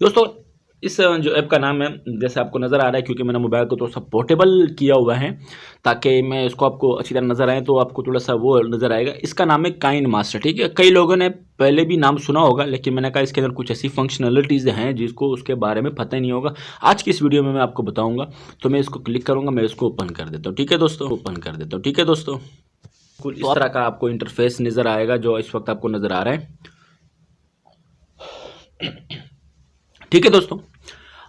दोस्तों इस जो ऐप का नाम है, जैसे आपको नज़र आ रहा है, क्योंकि मैंने मोबाइल को थोड़ा सा पोर्टेबल किया हुआ है ताकि मैं इसको आपको अच्छी तरह नज़र आए, तो आपको थोड़ा सा वो नज़र आएगा। इसका नाम है काइन मास्टर। ठीक है, कई लोगों ने पहले भी नाम सुना होगा, लेकिन मैंने कहा इसके अंदर कुछ ऐसी फंक्शनलिटीज़ हैं जिसको उसके बारे में पता ही नहीं होगा। आज की इस वीडियो में मैं आपको बताऊँगा। तो मैं इसको क्लिक करूँगा, मैं इसको ओपन कर देता हूँ। ठीक है दोस्तों, ओपन कर देता हूँ। ठीक है दोस्तों, कुछ इस तरह का आपको इंटरफेस नज़र आएगा जो इस वक्त आपको नज़र आ रहा है। ठीक है दोस्तों,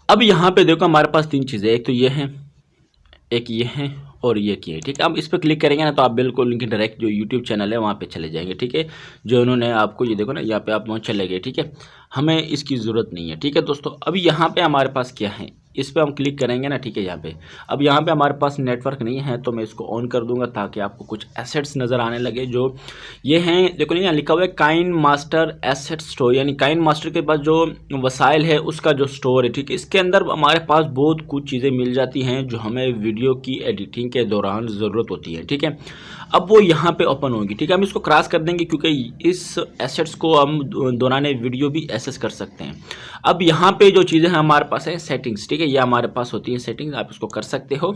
अब यहाँ पे देखो हमारे पास तीन चीज़ें, एक तो ये है, एक ये है और ये की है। ठीक है, अब इस पर क्लिक करेंगे ना तो आप बिल्कुल लिंक डायरेक्ट जो यूट्यूब चैनल है वहाँ पे चले जाएंगे। ठीक है, जो उन्होंने आपको ये देखो ना, यहाँ पे आप वहाँ चले गए। ठीक है, हमें इसकी ज़रूरत नहीं है। ठीक है दोस्तों, अब यहाँ पे हमारे पास क्या है, इस पर हम क्लिक करेंगे ना। ठीक है, यहाँ पे अब यहाँ पे हमारे पास नेटवर्क नहीं है, तो मैं इसको ऑन कर दूंगा ताकि आपको कुछ एसेट्स नज़र आने लगे। जो ये हैं, देखो यहाँ लिखा हुआ है काइन मास्टर एसेट स्टोर, यानी काइन मास्टर के पास जो वसाइल है उसका जो स्टोर है। ठीक है, इसके अंदर हमारे पास बहुत कुछ चीज़ें मिल जाती हैं जो हमें वीडियो की एडिटिंग के दौरान ज़रूरत होती है। ठीक है, अब वो यहाँ पे ओपन होगी। ठीक है, हम इसको क्रॉस कर देंगे क्योंकि इस एसेट्स को हम दौरान वीडियो भी एक्सेस कर सकते हैं। अब यहाँ पे जो चीज़ें हैं हमारे पास है सेटिंग्स। ठीक है, ये हमारे पास होती है सेटिंग्स, आप इसको कर सकते हो,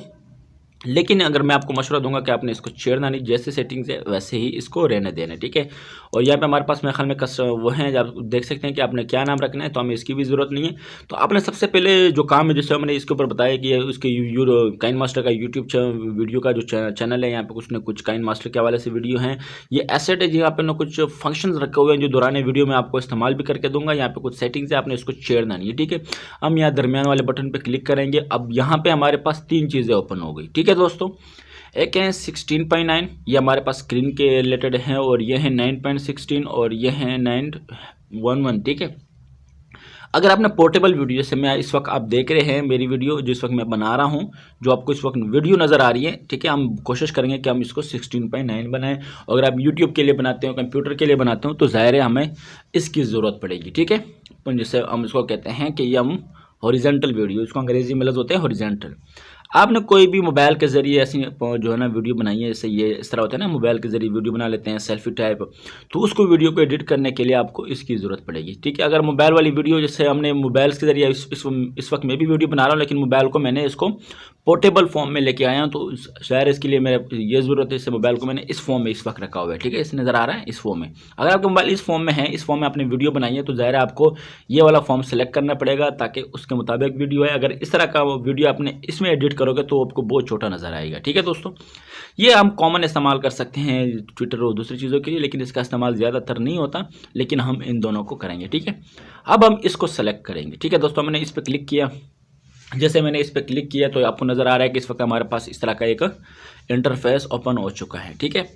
लेकिन अगर मैं आपको मशवरा दूंगा कि आपने इसको छेड़ना नहीं, जैसे सेटिंग्स है वैसे ही इसको रहने देना। ठीक है, और यहाँ पे हमारे पास मेरे ख्याल में वो हैं, आप देख सकते हैं कि आपने क्या नाम रखना है, तो हमें इसकी भी ज़रूरत नहीं है। तो आपने सबसे पहले जो काम है, जैसे हमने इसके ऊपर बताया कि उसके काइन मास्टर का यूट्यूब वीडियो का जो चैनल है, यहाँ पे कुछ ना कुछ काइन मास्टर के हवाले से वीडियो हैं। ये एसेट है, यहाँ पे ना कुछ फंक्शन रखे हुए हैं जो दौरान वीडियो में आपको इस्तेमाल भी करके दूंगा। यहाँ पे कुछ सेटिंग्स है, आपने इसको छेड़ना नहीं है। ठीक है, हम यहाँ दरमियान वाले बटन पर क्लिक करेंगे। अब यहाँ पे हमारे पास तीन चीज़ें ओपन हो गई। ठीक है दोस्तों, एक है 16.9, ये हमारे पास स्क्रीन के रिलेटेड है, और ये है 9.16 और ये है 911। ठीक है, अगर आपने पोर्टेबल वीडियो, जैसे मैं इस वक्त आप देख रहे हैं मेरी वीडियो जिस वक्त मैं बना रहा हूं, जो आपको इस वक्त वीडियो नज़र आ रही है। ठीक है, हम कोशिश करेंगे कि हम इसको 16.9 बनाएं। अगर आप यूट्यूब के लिए बनाते हो, कंप्यूटर के लिए बनाते हो, तो ज़ाहिर है हमें इसकी ज़रूरत पड़ेगी। ठीक है, जैसे हम इसको कहते हैं कि ये हम हॉरिजॉन्टल वीडियो, इसको अंग्रेजी में लफ्ज़ होते हैं हॉरिजॉन्टल। आपने कोई भी मोबाइल के ज़रिए ऐसी जो है ना वीडियो बनाई है, जैसे ये इस तरह होता है ना, मोबाइल के ज़रिए वीडियो बना लेते हैं सेल्फी टाइप, तो उसको वीडियो को एडिट करने के लिए आपको इसकी ज़रूरत पड़ेगी। ठीक है, अगर मोबाइल वाली वीडियो, जैसे हमने मोबाइल के ज़रिए इस वक्त मैं भी वीडियो बना रहा हूँ, लेकिन मोबाइल को मैंने इसको पोर्टेबल फॉर्म में लेके आया हूँ, तो शायद इसके लिए मेरे ये ज़रूरत है, इस मोबाइल को मैंने इस फॉर्म में इस वक्त रखा हुआ है। ठीक है, इस नज़र आ रहा है इस फॉर्म में। अगर आपका मोबाइल इस फॉर्म में है, इस फॉर्म में आपने वीडियो बनाई है, तो ज़ाहिर है आपको ये वाला फॉर्म सेलेक्ट करना पड़ेगा ताकि उसके मुताबिक वीडियो है। अगर इस तरह का वीडियो आपने इसमें एडिट करोगे तो आपको बहुत छोटा नज़र आएगा। ठीक है दोस्तों, ये हम कॉमन इस्तेमाल कर सकते हैं ट्विटर और दूसरी चीज़ों के लिए, लेकिन इसका इस्तेमाल ज़्यादातर नहीं होता, लेकिन हम इन दोनों को करेंगे। ठीक है, अब हम इसको सेलेक्ट करेंगे। ठीक है दोस्तों, मैंने इस पर क्लिक किया। जैसे मैंने इस पर क्लिक किया तो आपको नज़र आ रहा है कि इस वक्त हमारे पास इस तरह का एक इंटरफेस ओपन हो चुका है। ठीक है,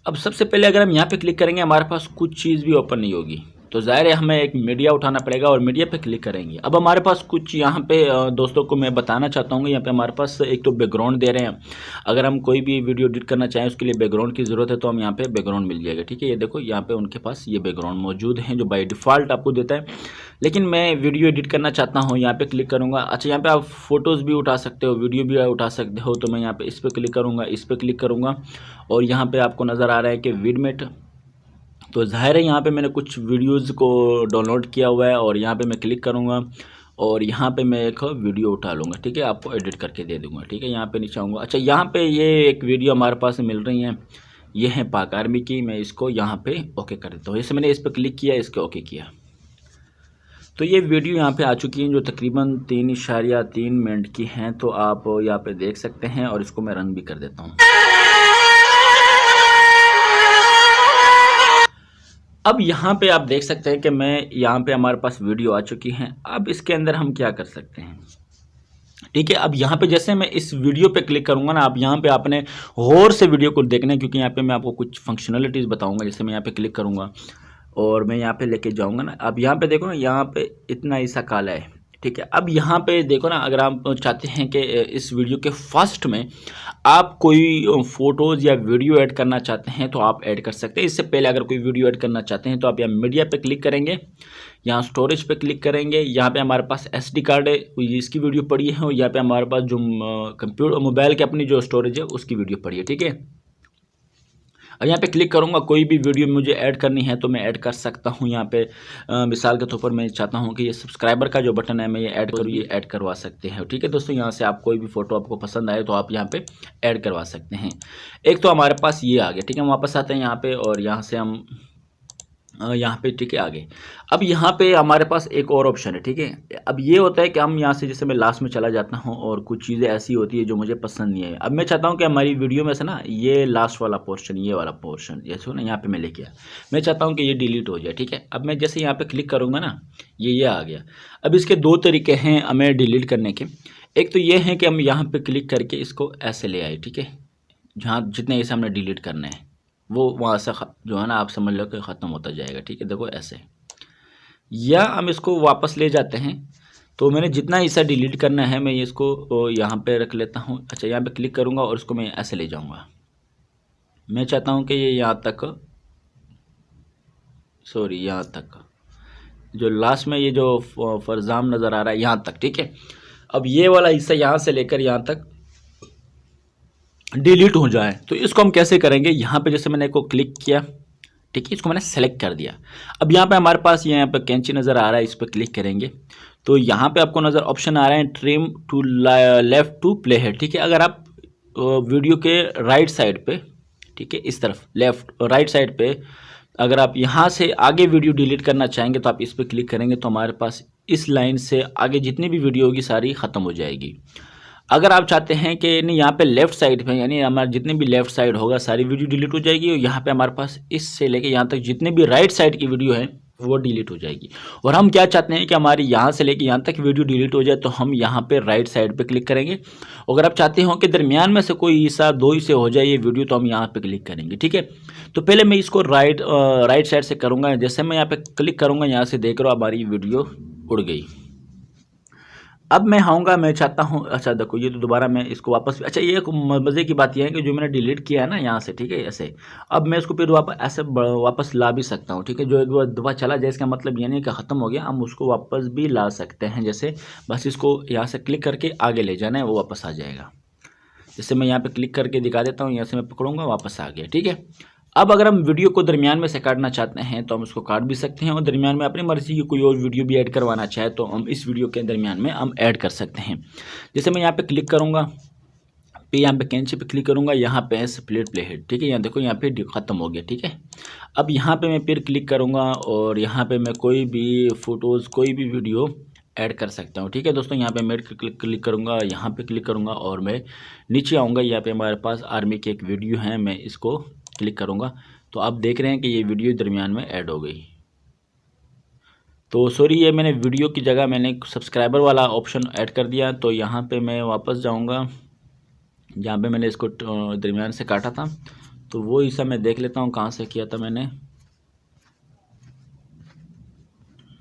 अब सबसे पहले अगर हम यहाँ पे क्लिक करेंगे, हमारे पास कुछ चीज़ भी ओपन नहीं होगी, तो ज़ाहिर है हमें एक मीडिया उठाना पड़ेगा और मीडिया पे क्लिक करेंगे। अब हमारे पास कुछ यहाँ पे दोस्तों को मैं बताना चाहता हूँ, यहाँ पे हमारे पास एक तो बैकग्राउंड दे रहे हैं। अगर हम कोई भी वीडियो एडिट करना चाहें उसके लिए बैकग्राउंड की ज़रूरत है, तो हम यहाँ पे बैकग्राउंड मिल जाएगा। ठीक है, ये देखो यहाँ पे उनके पास ये बैकग्राउंड मौजूद है जो बाय डिफ़ॉल्ट आपको देता है, लेकिन मैं वीडियो एडिट करना चाहता हूँ, यहाँ पे क्लिक करूँगा। अच्छा, यहाँ पे आप फ़ोटोज़ भी उठा सकते हो, वीडियो भी उठा सकते हो, तो मैं यहाँ पे इस पर क्लिक करूँगा, इस पर क्लिक करूँगा, और यहाँ पे आपको नज़र आ रहा है कि विडमेट, तो ज़ाहिर है यहाँ पे मैंने कुछ वीडियोज़ को डाउनलोड किया हुआ है, और यहाँ पे मैं क्लिक करूँगा और यहाँ पे मैं एक वीडियो उठा लूँगा। ठीक है, आपको एडिट करके दे दूँगा। ठीक है, यहाँ पे नीचे आऊँगा। अच्छा, यहाँ पे ये एक वीडियो हमारे पास मिल रही हैं, ये है पाक आर्मी की, मैं इसको यहाँ पे ओके कर देता हूँ। जैसे मैंने इस पर क्लिक किया, इसके ओके किया, तो ये वीडियो यहाँ पे आ चुकी है जो तकरीबन 3.3 मिनट की हैं, तो आप यहाँ पे देख सकते हैं, और इसको मैं रन भी कर देता हूँ। अब यहाँ पे आप देख सकते हैं कि मैं यहाँ पे हमारे पास वीडियो आ चुकी है। अब इसके अंदर हम क्या कर सकते हैं, ठीक है, अब यहाँ पे जैसे मैं इस वीडियो पे क्लिक करूँगा ना, अब यहाँ पे आपने गौर से वीडियो को देखना है, क्योंकि यहाँ पे मैं आपको कुछ फंक्शनलिटीज़ बताऊँगा। जैसे मैं यहाँ पे क्लिक करूँगा और मैं यहाँ पे लेके जाऊँगा ना, अब यहाँ पे देखो ना, यहाँ पे इतना ऐसा काला है। ठीक है, अब यहाँ पे देखो ना, अगर आप चाहते हैं कि इस वीडियो के फर्स्ट में आप कोई फ़ोटोज़ या वीडियो ऐड करना चाहते हैं तो आप ऐड कर सकते हैं। इससे पहले अगर कोई वीडियो ऐड करना चाहते हैं तो आप यहाँ मीडिया पे क्लिक करेंगे, यहाँ स्टोरेज पे क्लिक करेंगे, यहाँ पे हमारे पास SD कार्ड है, इसकी वीडियो पड़ी है, और यहाँ पे हमारे पास जो कंप्यूटर मोबाइल की अपनी जो स्टोरेज है उसकी वीडियो पड़ी है। ठीक है, अब यहाँ पे क्लिक करूँगा, कोई भी वीडियो मुझे ऐड करनी है तो मैं ऐड कर सकता हूँ। यहाँ पे मिसाल के तौर पर मैं चाहता हूँ कि ये सब्सक्राइबर का जो बटन है मैं ये ऐड करूँ, ये ऐड करवा सकते हैं। ठीक है दोस्तों, यहाँ से आप कोई भी फ़ोटो आपको पसंद आए तो आप यहाँ पे ऐड करवा सकते हैं। एक तो हमारे पास ये आ गया। ठीक है, हम वापस आते हैं यहाँ पे और यहाँ से हम यहाँ पे ठीक है आगे। अब यहाँ पे हमारे पास एक और ऑप्शन है। ठीक है, अब ये होता है कि हम यहाँ से जैसे मैं लास्ट में चला जाता हूँ और कुछ चीज़ें ऐसी होती है जो मुझे पसंद नहीं है। अब मैं चाहता हूँ कि हमारी वीडियो में से ना ये लास्ट वाला पोर्शन, ये वाला पोर्शन जैसे ना यहाँ पे मैं लेके आया, मैं चाहता हूँ कि ये डिलीट हो जाए। ठीक है, अब मैं जैसे यहाँ पे क्लिक करूँगा ना, ये आ गया। अब इसके दो तरीके हैं हमें डिलीट करने के। एक तो ये है कि हम यहाँ पे क्लिक करके इसको ऐसे ले आए। ठीक है, जहाँ जितने ऐसे हमने डिलीट करना है वो वहाँ से जो है ना आप समझ लो कि ख़त्म होता जाएगा। ठीक है, देखो ऐसे, या हम इसको वापस ले जाते हैं। तो मैंने जितना हिस्सा डिलीट करना है मैं इसको यहाँ पे रख लेता हूँ। अच्छा, यहाँ पे क्लिक करूँगा और इसको मैं ऐसे ले जाऊँगा। मैं चाहता हूँ कि ये यहाँ तक, सॉरी यहाँ तक जो लास्ट में ये जो फरजाम नज़र आ रहा है यहाँ तक। ठीक है, अब ये वाला हिस्सा यहाँ से लेकर यहाँ तक डिलीट हो जाए तो इसको हम कैसे करेंगे। यहाँ पे जैसे मैंने को क्लिक किया, ठीक है, इसको मैंने सेलेक्ट कर दिया। अब यहाँ पे हमारे पास यहाँ पे कैंची नज़र आ रहा है, इस पर क्लिक करेंगे तो यहाँ पे आपको नज़र ऑप्शन आ रहा है trim to left to play head. ठीक है, अगर आप वीडियो के राइट साइड पे, ठीक है, इस तरफ लेफ्ट राइट साइड पे अगर आप यहाँ से आगे वीडियो डिलीट करना चाहेंगे तो आप इस पर क्लिक करेंगे तो हमारे पास इस लाइन से आगे जितनी भी वीडियो होगी सारी ख़त्म हो जाएगी। अगर आप चाहते हैं कि नहीं यहाँ पे लेफ़्ट साइड पे यानी हमारा जितने भी लेफ़्ट साइड होगा सारी वीडियो डिलीट हो जाएगी और यहाँ पे हमारे पास इससे लेके यहाँ तक जितने भी राइट साइड की वीडियो है वो डिलीट हो जाएगी। और हम क्या चाहते हैं कि हमारी यहाँ से लेके यहाँ तक वीडियो डिलीट हो जाए तो हम यहाँ पे राइट साइड पे क्लिक करेंगे। अगर आप चाहते हो कि दरमियान में से कोई हिस्सा दो हिस्से हो जाए ये वीडियो तो हम यहाँ पे क्लिक करेंगे। ठीक है, तो पहले मैं इसको राइट साइड से करूँगा। जैसे मैं यहाँ पे क्लिक करूँगा, यहाँ से देख रहा हूँ हमारी वीडियो उड़ गई। अब मैं आऊँगा, मैं चाहता हूँ, अच्छा देखो ये तो दोबारा मैं इसको वापस, अच्छा ये एक मज़े की बात यह है कि जो मैंने डिलीट किया है ना यहाँ से, ठीक है ऐसे, अब मैं इसको फिर वापस ऐसे वापस ला भी सकता हूँ। ठीक है, जो एक दफ़ा चला जाए इसका मतलब ये नहीं कि ख़त्म हो गया, हम उसको वापस भी ला सकते हैं। जैसे बस इसको यहाँ से क्लिक करके आगे ले जाना है, वो वापस आ जाएगा। जैसे मैं यहाँ पर क्लिक करके दिखा देता हूँ, यहाँ से मैं पकड़ूँगा, वापस आ गया। ठीक है, अब अगर हम वीडियो को दरमियान में से काटना चाहते हैं तो हम उसको काट भी सकते हैं और दरमियान में अपनी मर्ज़ी की कोई और वीडियो भी ऐड करवाना चाहे तो हम इस वीडियो के दरमियान में हम ऐड कर सकते हैं। जैसे मैं यहाँ पे क्लिक करूँगा, फिर यहाँ पे कैंची पे क्लिक करूँगा, यहाँ पे है स्प्लिट प्ले हेड। ठीक है, यहाँ देखो यहाँ पे ख़त्म हो गया। ठीक है, अब यहाँ पे मैं फिर क्लिक करूँगा और यहाँ पे मैं कोई भी फ़ोटोज़ कोई भी वीडियो ऐड कर सकता हूँ। ठीक है दोस्तों, यहाँ पे मैं क्लिक करूँगा, यहाँ पे क्लिक करूँगा और मैं नीचे आऊँगा। यहाँ पे हमारे पास आर्मी की एक वीडियो है, मैं इसको क्लिक करूँगा तो आप देख रहे हैं कि ये वीडियो दरमियान में ऐड हो गई। तो सॉरी, ये मैंने वीडियो की जगह मैंने सब्सक्राइबर वाला ऑप्शन ऐड कर दिया। तो यहाँ पे मैं वापस जाऊँगा जहाँ पे मैंने इसको दरमियान से काटा था, तो वो हिस्सा मैं देख लेता हूँ कहाँ से किया था मैंने।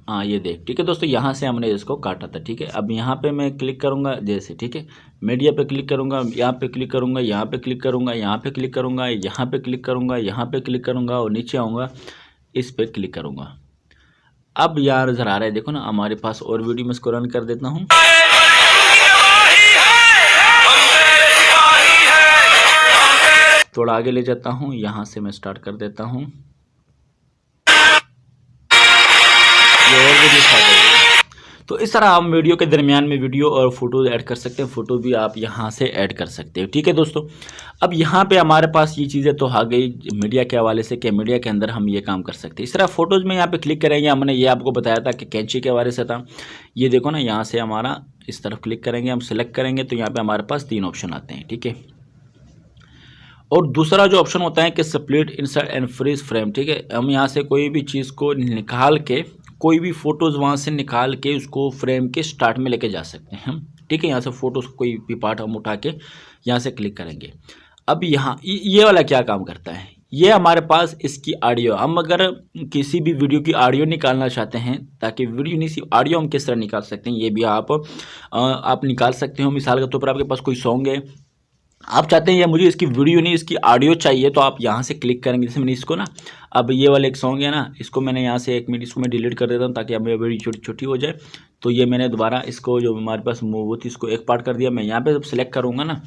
हाँ ये देख, ठीक है दोस्तों, यहाँ से हमने इसको काटा था। ठीक है, अब यहाँ पे मैं क्लिक करूँगा जैसे, ठीक है, मीडिया पे क्लिक करूँगा, यहाँ पे क्लिक करूँगा, यहाँ पे क्लिक करूँगा, यहाँ पे क्लिक करूँगा, यहाँ पे क्लिक करूँगा, यहाँ पे क्लिक करूँगा और नीचे आऊँगा, इस पे क्लिक करूँगा। अब यहाँ नज़र आ रहा है, देखो ना हमारे पास और वीडियो में इसको रन कर देता हूँ। थोड़ा आगे ले जाता हूँ, यहाँ से मैं स्टार्ट कर देता हूँ। तो इस तरह हम वीडियो के दरमियान में वीडियो और फोटो ऐड कर सकते हैं। फ़ोटो भी आप यहाँ से ऐड कर सकते हो। ठीक है दोस्तों, अब यहाँ पे हमारे पास ये चीज़ें तो आ गई मीडिया के हवाले से कि मीडिया के अंदर हम ये काम कर सकते हैं। इस तरह फ़ोटोज़ में यहाँ पे क्लिक करेंगे, हमने ये आपको बताया था कि कैंची के हवाले से था। ये देखो ना, यहाँ से हमारा इस तरफ क्लिक करेंगे, हम सेलेक्ट करेंगे तो यहाँ पर हमारे पास 3 ऑप्शन आते हैं। ठीक है, और दूसरा जो ऑप्शन होता है कि split insert and freeze frame. ठीक है, हम यहाँ से कोई भी चीज़ को निकाल के, कोई भी फ़ोटोज़ वहाँ से निकाल के उसको फ्रेम के स्टार्ट में लेके जा सकते हैं हम। ठीक है, यहाँ से फ़ोटोज़ कोई भी पार्ट हम उठा के यहाँ से क्लिक करेंगे। अब यहाँ ये वाला क्या काम करता है, ये हमारे पास इसकी ऑडियो, हम अगर किसी भी वीडियो की ऑडियो निकालना चाहते हैं, ताकि वीडियो नहीं सिर्फ ऑडियो हम किस तरह निकाल सकते हैं ये भी आप निकाल सकते हो। मिसाल के तौर पर आपके पास कोई सॉन्ग है, आप चाहते हैं या मुझे इसकी वीडियो नहीं इसकी ऑडियो चाहिए, तो आप यहाँ से क्लिक करेंगे। जैसे मैंने इसको ना, अब ये वाला एक सॉन्ग है ना, इसको मैंने यहाँ से 1 मिनट इसको मैं डिलीट कर देता हूँ ताकि अब मेरी वीडियो छोटी छोटी हो जाए। तो ये मैंने दोबारा इसको जो हमारे पास मूव थी इसको एक पार्ट कर दिया। मैं यहाँ पे जब सेलेक्ट करूँगा ना,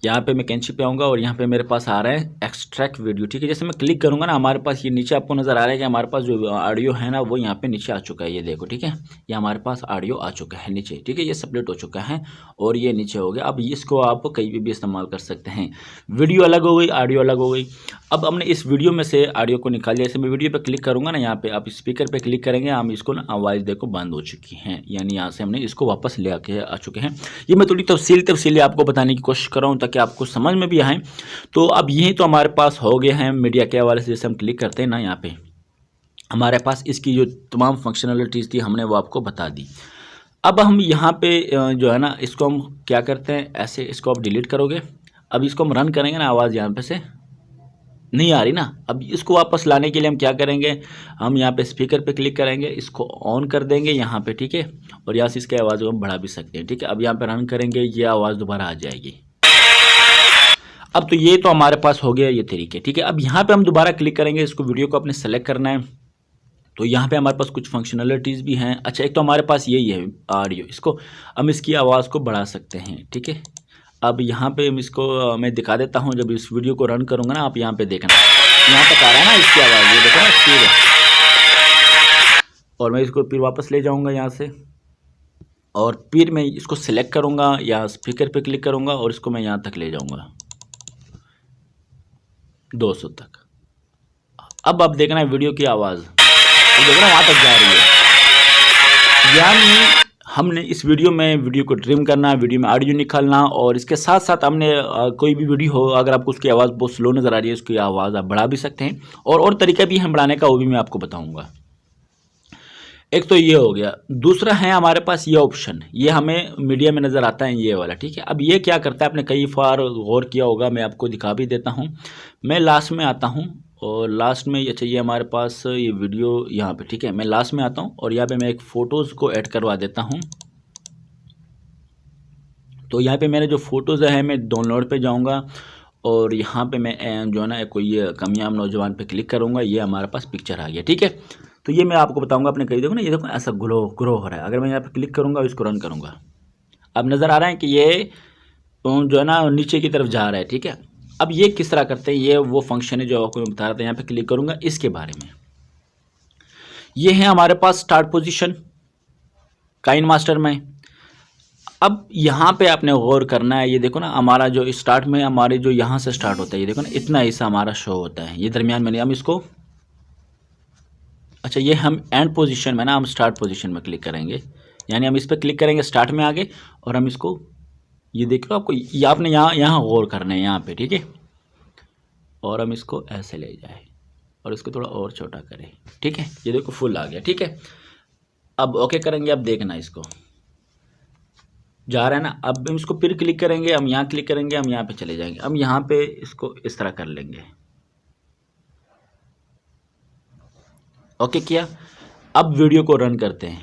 यहाँ पे मैं कैंची पे आऊँगा और यहाँ पे मेरे पास आ रहा है एक्सट्रैक्ट वीडियो। ठीक है, जैसे मैं क्लिक करूँगा ना, हमारे पास ये नीचे आपको नज़र आ रहा है कि हमारे पास जो ऑडियो है ना वो यहाँ पे नीचे आ चुका है। ये देखो, ठीक है, ये हमारे पास ऑडियो आ चुका है नीचे। ठीक है, ये सबमिट हो चुका है और ये नीचे हो गया। अब इसको आप कहीं भी इस्तेमाल कर सकते हैं। वीडियो अलग हो गई, ऑडियो अलग हो गई। अब हमने इस वीडियो में से ऑडियो को निकाल लिया। जैसे मैं वीडियो पे क्लिक करूँगा ना, यहाँ पे आप स्पीकर पे क्लिक करेंगे, हम इसको ना आवाज़ देखो बंद हो चुकी है, यानी यहाँ से हमने इसको वापस ले आके आ चुके हैं। ये मैं थोड़ी तफसीली आपको बताने की कोशिश कर रहा हूँ ताकि आपको समझ में भी आए। तो अब यही तो हमारे पास हो गए हैं मीडिया के हवाले से। जैसे हम क्लिक करते हैं ना, यहाँ पे हमारे पास इसकी जो तमाम फंक्शनलिटीज़ थी हमने वो आपको बता दी। अब हम यहाँ पे जो है ना, इसको हम क्या करते हैं, ऐसे इसको आप डिलीट करोगे। अब इसको हम रन करेंगे ना, आवाज़ यहाँ पे से नहीं आ रही ना। अब इसको वापस लाने के लिए हम क्या करेंगे, हम यहाँ पे स्पीकर पे क्लिक करेंगे, इसको ऑन कर देंगे यहाँ पे। ठीक है, और यहाँ से इसकी आवाज़ को हम बढ़ा भी सकते हैं। ठीक है, अब यहाँ पे रन करेंगे, ये आवाज़ दोबारा आ जाएगी। अब तो ये तो हमारे पास हो गया ये तरीके। ठीक है, अब यहाँ पे हम दोबारा क्लिक करेंगे, इसको वीडियो को अपने सेलेक्ट करना है। तो यहाँ पे हमारे पास कुछ फंक्शनलिटीज़ भी हैं। अच्छा, एक तो हमारे पास यही है ऑडियो, इसको हम इसकी आवाज़ को बढ़ा सकते हैं। ठीक है, अब यहाँ पे हम इसको मैं दिखा देता हूँ। जब इस वीडियो को रन करूँगा ना, आप यहाँ पे देखना, यहाँ तक आ रहा है ना इसकी आवाज़, ये देखो ना स्पीड। और मैं इसको फिर वापस ले जाऊँगा यहाँ से, और फिर मैं इसको सिलेक्ट करूँगा या स्पीकर पे क्लिक करूँगा और इसको मैं यहाँ तक ले जाऊँगा 200 तक। अब आप देखना है वीडियो की आवाज़, देखो ना वहाँ तक जा रही है। यानी हमने इस वीडियो में वीडियो को ट्रिम करना, वीडियो में ऑडियो निकालना, और इसके साथ साथ हमने कोई भी वीडियो हो, अगर आपको उसकी आवाज़ बहुत स्लो नज़र आ रही है, उसकी आवाज़ आप बढ़ा भी सकते हैं। और तरीका भी हम बढ़ाने का, वो भी मैं आपको बताऊंगा। एक तो ये हो गया। दूसरा है हमारे पास ये ऑप्शन, ये हमें मीडिया में नज़र आता है, ये वाला। ठीक है, अब ये क्या करता है, आपने कई बार गौर किया होगा, मैं आपको दिखा भी देता हूँ। मैं लास्ट में आता हूँ और लास्ट में ये चाहिए हमारे पास ये वीडियो यहाँ पे। ठीक है, मैं लास्ट में आता हूँ और यहाँ पे मैं एक फ़ोटोज़ को ऐड करवा देता हूँ। तो यहाँ पे मेरे जो फ़ोटोज़ है, मैं डाउनलोड पे जाऊँगा और यहाँ पे मैं जो है ना कोई कामयाब नौजवान पे क्लिक करूँगा, ये हमारे पास पिक्चर आ गया। ठीक है, तो ये मैं आपको बताऊँगा। अपने कहीं देखो ना, ये देखो ऐसा ग्रो हो रहा है। अगर मैं यहाँ पे क्लिक करूँगा और इसको रन करूँगा, अब नज़र आ रहा है कि ये जो है ना नीचे की तरफ जा रहा है। ठीक है, अब ये किस तरह करते हैं, ये वो फंक्शन है जो आपको मैं बता रहा था। यहाँ पे क्लिक करूँगा, इसके बारे में ये है हमारे पास स्टार्ट पोजीशन काइन मास्टर में। अब यहाँ पे आपने गौर करना है, ये देखो ना हमारा जो स्टार्ट में हमारे जो यहाँ से स्टार्ट होता है, ये देखो ना इतना हिस्सा हमारा शो होता है, ये दरमियान में नहीं। हम इसको, अच्छा ये हम एंड पोजीशन में ना, हम स्टार्ट पोजीशन में क्लिक करेंगे, यानी हम इस पर क्लिक करेंगे, स्टार्ट में आगे, और हम इसको, ये देख लो आपको, ये आपने यहाँ गौर करना है यहाँ पे। ठीक है, और हम इसको ऐसे ले जाए और इसको थोड़ा और छोटा करें। ठीक है, ये देखो फुल आ गया। ठीक है, अब ओके करेंगे। अब देखना इसको जा रहा है ना। अब हम इसको फिर क्लिक करेंगे, हम यहाँ क्लिक करेंगे, हम यहाँ पे चले जाएंगे। हम यहाँ पे इसको इस तरह कर लेंगे, ओके किया। अब वीडियो को रन करते हैं।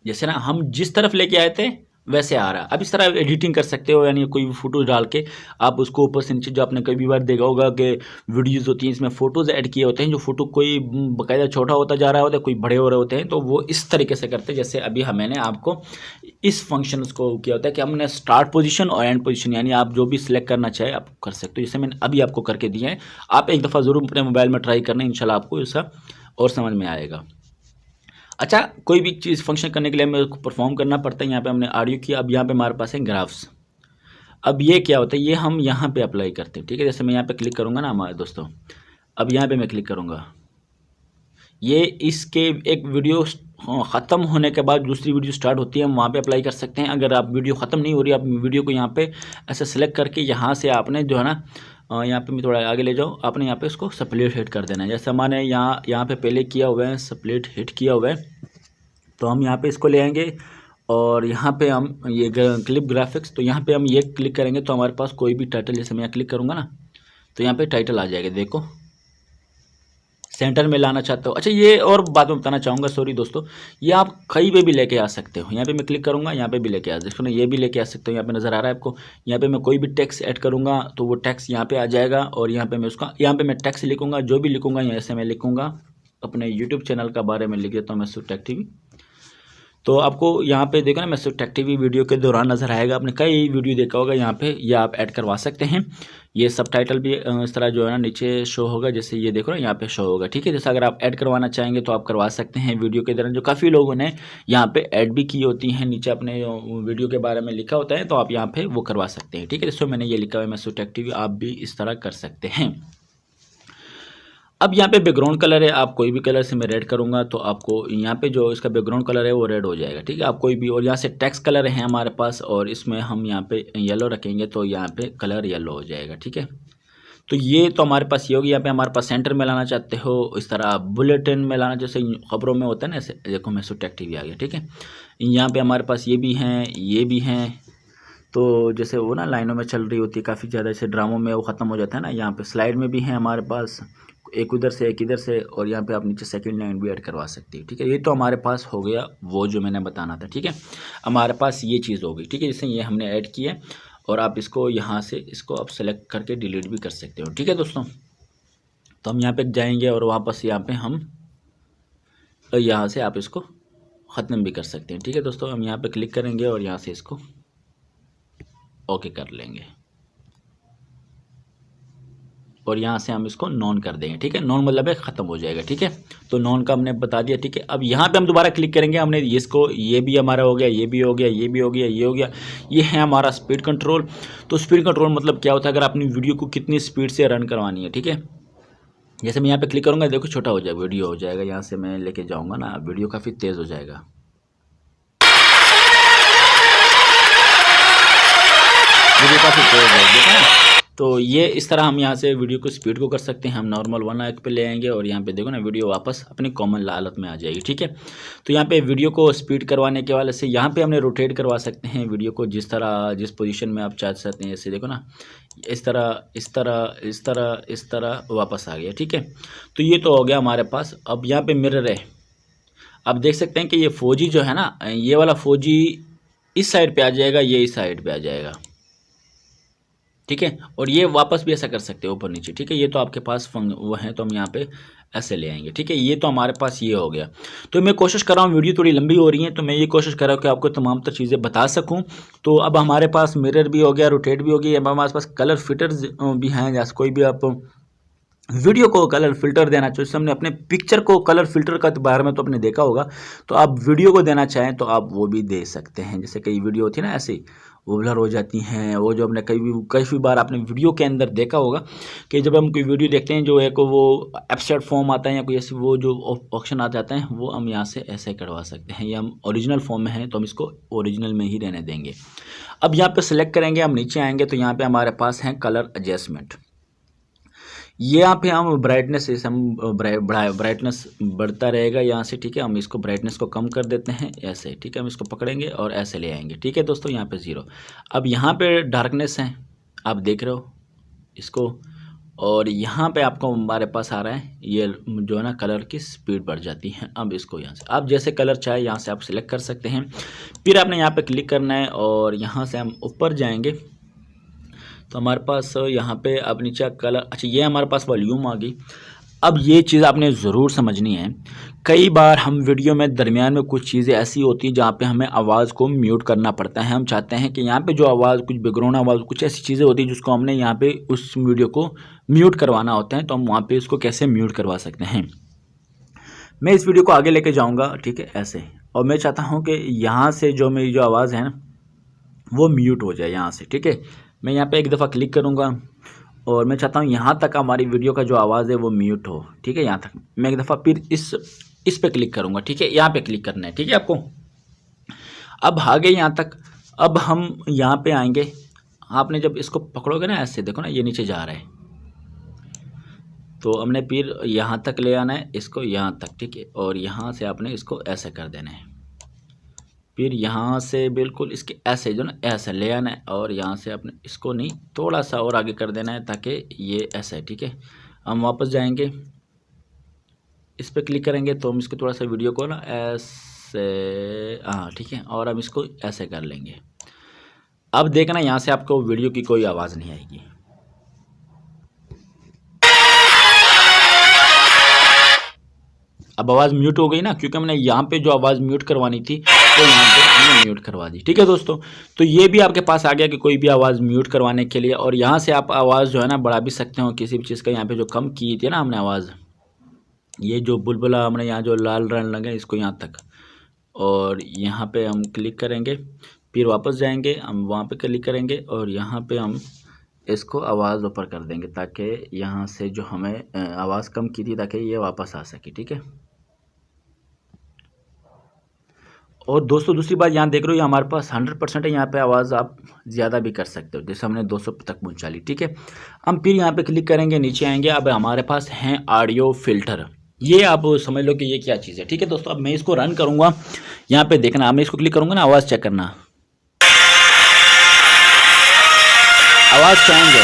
जैसे ना हम जिस तरफ लेके आए थे वैसे आ रहा है। अब इस तरह एडिटिंग कर सकते हो, यानी कोई भी फ़ोटो डाल के आप उसको ऊपर से नीचे, जो आपने कई बार देखा होगा कि वीडियोज़ होती हैं इसमें फ़ोटोज़ ऐड किए होते हैं, जो फ़ोटो कोई बाकायदा छोटा होता जा रहा होता है, कोई बड़े हो रहे होते हैं, तो वो इस तरीके से करते हैं। जैसे अभी मैंने आपको इस फंक्शन को किया होता है कि हमने स्टार्ट पोजीशन और एंड पोजीशन, यानी आप जो भी सिलेक्ट करना चाहे आप कर सकते हो। जैसे मैंने अभी आपको करके दिया है, आप एक दफ़ा ज़रूर अपने मोबाइल में ट्राई करना, इंशाल्लाह आपको इसका और समझ में आएगा। अच्छा, कोई भी चीज़ फंक्शन करने के लिए हमें उसको परफॉर्म करना पड़ता है। यहाँ पे हमने ऑडियो किया, अब यहाँ पे हमारे पास है ग्राफ्स। अब ये क्या होता है, ये हम यहाँ पे अप्लाई करते हैं। ठीक है, जैसे मैं यहाँ पे क्लिक करूँगा ना हमारे दोस्तों, अब यहाँ पे मैं क्लिक करूँगा, ये इसके एक वीडियो ख़त्म होने के बाद दूसरी वीडियो स्टार्ट होती है, हम वहाँ पे अप्लाई कर सकते हैं। अगर आप वीडियो ख़त्म नहीं हो रही, आप वीडियो को यहाँ पे ऐसे सेलेक्ट करके यहाँ से आपने जो है ना, यहाँ पे मैं थोड़ा आगे ले जाऊँ, आपने यहाँ पे इसको स्प्लिट हिट कर देना है। जैसे हमारे यहाँ पे पहले किया हुआ है, स्प्लिट हिट किया हुआ है, तो हम यहाँ पे इसको ले आएंगे और यहाँ पे हम ये क्लिप ग्राफिक्स, तो यहाँ पे हम ये क्लिक करेंगे तो हमारे पास कोई भी टाइटल, जैसे मैं यहाँ क्लिक करूँगा ना तो यहाँ पे टाइटल आ जाएगा, देखो सेंटर में लाना चाहते हो। अच्छा, ये और बात में बताना चाहूँगा, सॉरी दोस्तों, ये आप कहीं पे भी लेके आ सकते हो। यहाँ पे मैं क्लिक करूँगा, यहाँ पे भी लेके आ सकते हो, ये भी लेके आ सकते हो। यहाँ पे नज़र आ रहा है आपको, यहाँ पे मैं कोई भी टेक्स्ट ऐड करूँगा तो वो टेक्स्ट यहाँ पे आ जाएगा, और यहाँ पे मैं उसका, यहाँ पे मैं टेक्स्ट लिखूँगा, जो भी लिखूँगा यहाँ से मैं लिखूँगा, अपने यूट्यूब चैनल का बारे में लिख देता हूँ मैं, सुटेक टीवी। तो आपको यहाँ पे देखो ना मैं टेक टीवी वीडियो के दौरान नज़र आएगा, आपने कई वीडियो देखा होगा यहाँ पे, ये आप ऐड करवा सकते हैं। ये सबटाइटल भी इस तरह जो है ना नीचे शो होगा, जैसे ये देखो ना यहाँ पे शो होगा, ठीक है। जैसे अगर आप ऐड करवाना चाहेंगे तो आप करवा सकते हैं वीडियो के दौरान। जो काफ़ी लोगों ने यहाँ पे ऐड भी की होती हैं, नीचे अपने वीडियो के बारे में लिखा होता है, तो आप यहाँ पे वो करवा सकते हैं, ठीक है। दोस्तों मैंने ये लिखा हुआ है मैसूर टेक टीवी, आप भी इस तरह कर सकते हैं। अब यहाँ पे बैकग्राउंड कलर है, आप कोई भी कलर से मैं रेड करूँगा तो आपको यहाँ पे जो इसका बैकग्राउंड कलर है वो रेड हो जाएगा, ठीक है। आप कोई भी, और यहाँ से टेक्स्ट कलर है हमारे पास, और इसमें हम यहाँ पे येलो रखेंगे तो यहाँ पे कलर येलो हो जाएगा, ठीक है। तो ये तो हमारे पास ये होगी। यहाँ पे हमारे पास सेंटर में लाना चाहते हो, इस तरह बुलेटिन में लाना, जैसे खबरों में होता है ना, ऐसे देखो मैसूर टेक टीवी आ गया, ठीक है। यहाँ पे हमारे पास ये भी हैं, ये भी हैं। तो जैसे वो ना लाइनों में चल रही होती है काफ़ी ज़्यादा, जैसे ड्रामों में वो ख़त्म हो जाता है ना, यहाँ पे स्लाइड में भी है हमारे पास, एक उधर से एक इधर से, और यहाँ पे आप नीचे सेकंड लाइन भी ऐड करवा सकते हैं, ठीक है। ये तो हमारे पास हो गया वो जो मैंने बताना था, ठीक है। हमारे पास ये चीज़ हो गई, ठीक है। जैसे ये हमने ऐड किया, और आप इसको यहाँ से इसको आप सेलेक्ट करके डिलीट भी कर सकते हो, ठीक है दोस्तों। तो हम यहाँ पे जाएंगे और वापस यहाँ पे हम यहाँ से आप इसको ख़त्म भी कर सकते हैं, ठीक है दोस्तों। हम यहाँ पे क्लिक करेंगे और यहाँ से इसको ओके कर लेंगे, और यहाँ से हम इसको नॉन कर देंगे, ठीक है। नॉन मतलब है ख़त्म हो जाएगा, ठीक है। तो नॉन का हमने बता दिया, ठीक है। अब यहाँ पे हम दोबारा क्लिक करेंगे, हमने इसको, ये भी हमारा हो गया, ये भी हो गया, ये भी हो गया, ये हो गया। ये है हमारा स्पीड कंट्रोल। तो स्पीड कंट्रोल मतलब क्या होता है, अगर अपनी वीडियो को कितनी स्पीड से रन करवानी है, ठीक है। जैसे मैं यहाँ पे क्लिक करूँगा, देखो छोटा हो जाएगा, वीडियो हो जाएगा। यहाँ से मैं लेके जाऊँगा ना, वीडियो काफ़ी तेज़ हो जाएगा, वीडियो काफ़ी तेज़ हो जाएगा। तो ये इस तरह हम यहाँ से वीडियो को स्पीड को कर सकते हैं। हम नॉर्मल 1 पे ले आएंगे, और यहाँ पे देखो ना वीडियो वापस अपनी कॉमन हालत में आ जाएगी, ठीक है। तो यहाँ पे वीडियो को स्पीड करवाने के वाले से यहाँ पे हमने रोटेट करवा सकते हैं वीडियो को, जिस तरह जिस पोजीशन में आप चाह सकते हैं। जैसे देखो ना, इस तरह इस तरह इस तरह इस तरह वापस आ गया, ठीक है। तो ये तो हो गया हमारे पास। अब यहाँ पे मिरर है, आप देख सकते हैं कि ये फौजी जो है ना, ये वाला फौजी इस साइड पे आ जाएगा, ये इस साइड पे आ जाएगा, ठीक है। और ये वापस भी ऐसा कर सकते हो ऊपर नीचे, ठीक है। ये तो आपके पास वो है, तो हम यहाँ पे ऐसे ले आएंगे, ठीक है। ये तो हमारे पास ये हो गया। तो मैं कोशिश कर रहा हूँ, वीडियो थोड़ी लंबी हो रही है, तो मैं ये कोशिश कर रहा हूँ कि आपको तमाम तर चीज़ें बता सकूँ। तो अब हमारे पास मिरर भी हो गया, रोटेट भी हो गया, अब हमारे पास कलर फिल्टर्स भी हैं। जैसे कोई भी आप वीडियो को कलर फिल्टर देना चाहिए, हमने अपने पिक्चर को कलर फिल्टर का बारे में तो आपने देखा होगा, तो आप वीडियो को देना चाहें तो आप वो भी दे सकते हैं। जैसे कई वीडियो होती है ना, ऐसे वो ब्लर हो जाती हैं, वो जो हमने कई बार आपने वीडियो के अंदर देखा होगा कि जब हम कोई वीडियो देखते हैं, जो एक वो एब्स्ट्रैक्ट फॉर्म आता है या कोई ऐसी वो जो ऑप्शन आ जाता है, वो हम यहाँ से ऐसे करवा सकते हैं। या हम ओरिजिनल फॉर्म में हैं तो हम इसको ओरिजिनल में ही रहने देंगे। अब यहाँ पे सेलेक्ट करेंगे, हम नीचे आएंगे तो यहाँ पे हमारे पास है कलर एडजस्टमेंट। ये यहाँ पे हम ब्राइटनेस, से हम ब्राइटनेस बढ़ता रहेगा यहाँ से, ठीक है। हम इसको ब्राइटनेस को कम कर देते हैं ऐसे, ठीक है। हम इसको पकड़ेंगे और ऐसे ले आएंगे, ठीक है दोस्तों। यहाँ पे 0। अब यहाँ पे डार्कनेस है, आप देख रहे हो इसको, और यहाँ पे आपको हमारे पास आ रहा है ये जो है ना कलर की स्पीड बढ़ जाती है। अब इसको यहाँ से आप जैसे कलर चाहे यहाँ से आप सिलेक्ट कर सकते हैं। फिर आपने यहाँ पे क्लिक करना है, और यहाँ से हम ऊपर जाएंगे तो हमारे पास यहाँ पे अब नीचे कलर, अच्छा ये हमारे पास वॉल्यूम आ गई। अब ये चीज़ आपने ज़रूर समझनी है। कई बार हम वीडियो में दरमियान में कुछ चीज़ें ऐसी होती हैं जहाँ पे हमें आवाज़ को म्यूट करना पड़ता है। हम चाहते हैं कि यहाँ पे जो आवाज़, कुछ बैकग्राउंड आवाज़, कुछ ऐसी चीज़ें होती हैं जिसको हमने यहाँ पे उस वीडियो को म्यूट करवाना होता है, तो हम वहाँ पे इसको कैसे म्यूट करवा सकते हैं। मैं इस वीडियो को आगे लेके जाऊँगा, ठीक है, ऐसे। और मैं चाहता हूँ कि यहाँ से जो मेरी जो आवाज़ है ना वो म्यूट हो जाए यहाँ से, ठीक है। मैं यहाँ पे एक दफ़ा क्लिक करूँगा, और मैं चाहता हूँ यहाँ तक हमारी वीडियो का जो आवाज़ है वो म्यूट हो, ठीक है। यहाँ तक मैं एक दफ़ा फिर इस पे क्लिक करूँगा, ठीक है। यहाँ पे क्लिक करना है, ठीक है आपको। अब आ गए यहाँ तक। अब हम यहाँ पे आएंगे, आपने जब इसको पकड़ोगे ना ऐसे, देखो ना ये नीचे जा रहा है, तो हमने फिर यहाँ तक ले आना है इसको, यहाँ तक, ठीक है। और यहाँ से आपने इसको ऐसे कर देना है, फिर यहाँ से बिल्कुल इसके ऐसे जो ना ऐसे ले आना है, और यहाँ से आपने इसको नहीं थोड़ा सा और आगे कर देना है ताकि ये ऐसा है, ठीक है। हम वापस जाएंगे, इस पर क्लिक करेंगे तो हम इसको थोड़ा सा वीडियो को ना ऐसे, हाँ ठीक है, और हम इसको ऐसे कर लेंगे। अब देखना यहाँ से आपको वीडियो की कोई आवाज़ नहीं आएगी। अब आवाज़ म्यूट हो गई ना, क्योंकि हमने यहाँ पे जो आवाज़ म्यूट करवानी थी तो यहाँ पे हमने म्यूट करवा दी। ठीक है दोस्तों, तो ये भी आपके पास आ गया कि कोई भी आवाज़ म्यूट करवाने के लिए, और यहाँ से आप आवाज़ जो है ना बढ़ा भी सकते हो किसी भी चीज़ का। यहाँ पे जो कम की थी ना हमने आवाज़, ये जो बुलबुला हमने यहाँ जो लाल रन लगे इसको यहाँ तक, और यहाँ पे हम क्लिक करेंगे, फिर वापस जाएंगे, हम वहाँ पे क्लिक करेंगे और यहाँ पे हम इसको आवाज़ ऊपर कर देंगे ताकि यहाँ से जो हमें आवाज़ कम की थी ताकि ये वापस आ सके। ठीक है, और दोस्तों दूसरी बात यहाँ देख रहे हो, ये हमारे पास 100% है। यहाँ पे आवाज़ आप ज़्यादा भी कर सकते हो, जैसे हमने 200 तक पहुँचा ली। ठीक है, हम फिर यहाँ पे क्लिक करेंगे, नीचे आएंगे। अब हमारे पास हैं ऑडियो फिल्टर, ये आप समझ लो कि ये क्या चीज़ है। ठीक है दोस्तों, अब मैं इसको रन करूँगा, यहाँ पे देखना, मैं इसको क्लिक करूँगा ना, आवाज़ चेक करना, आवाज़ चेंज है।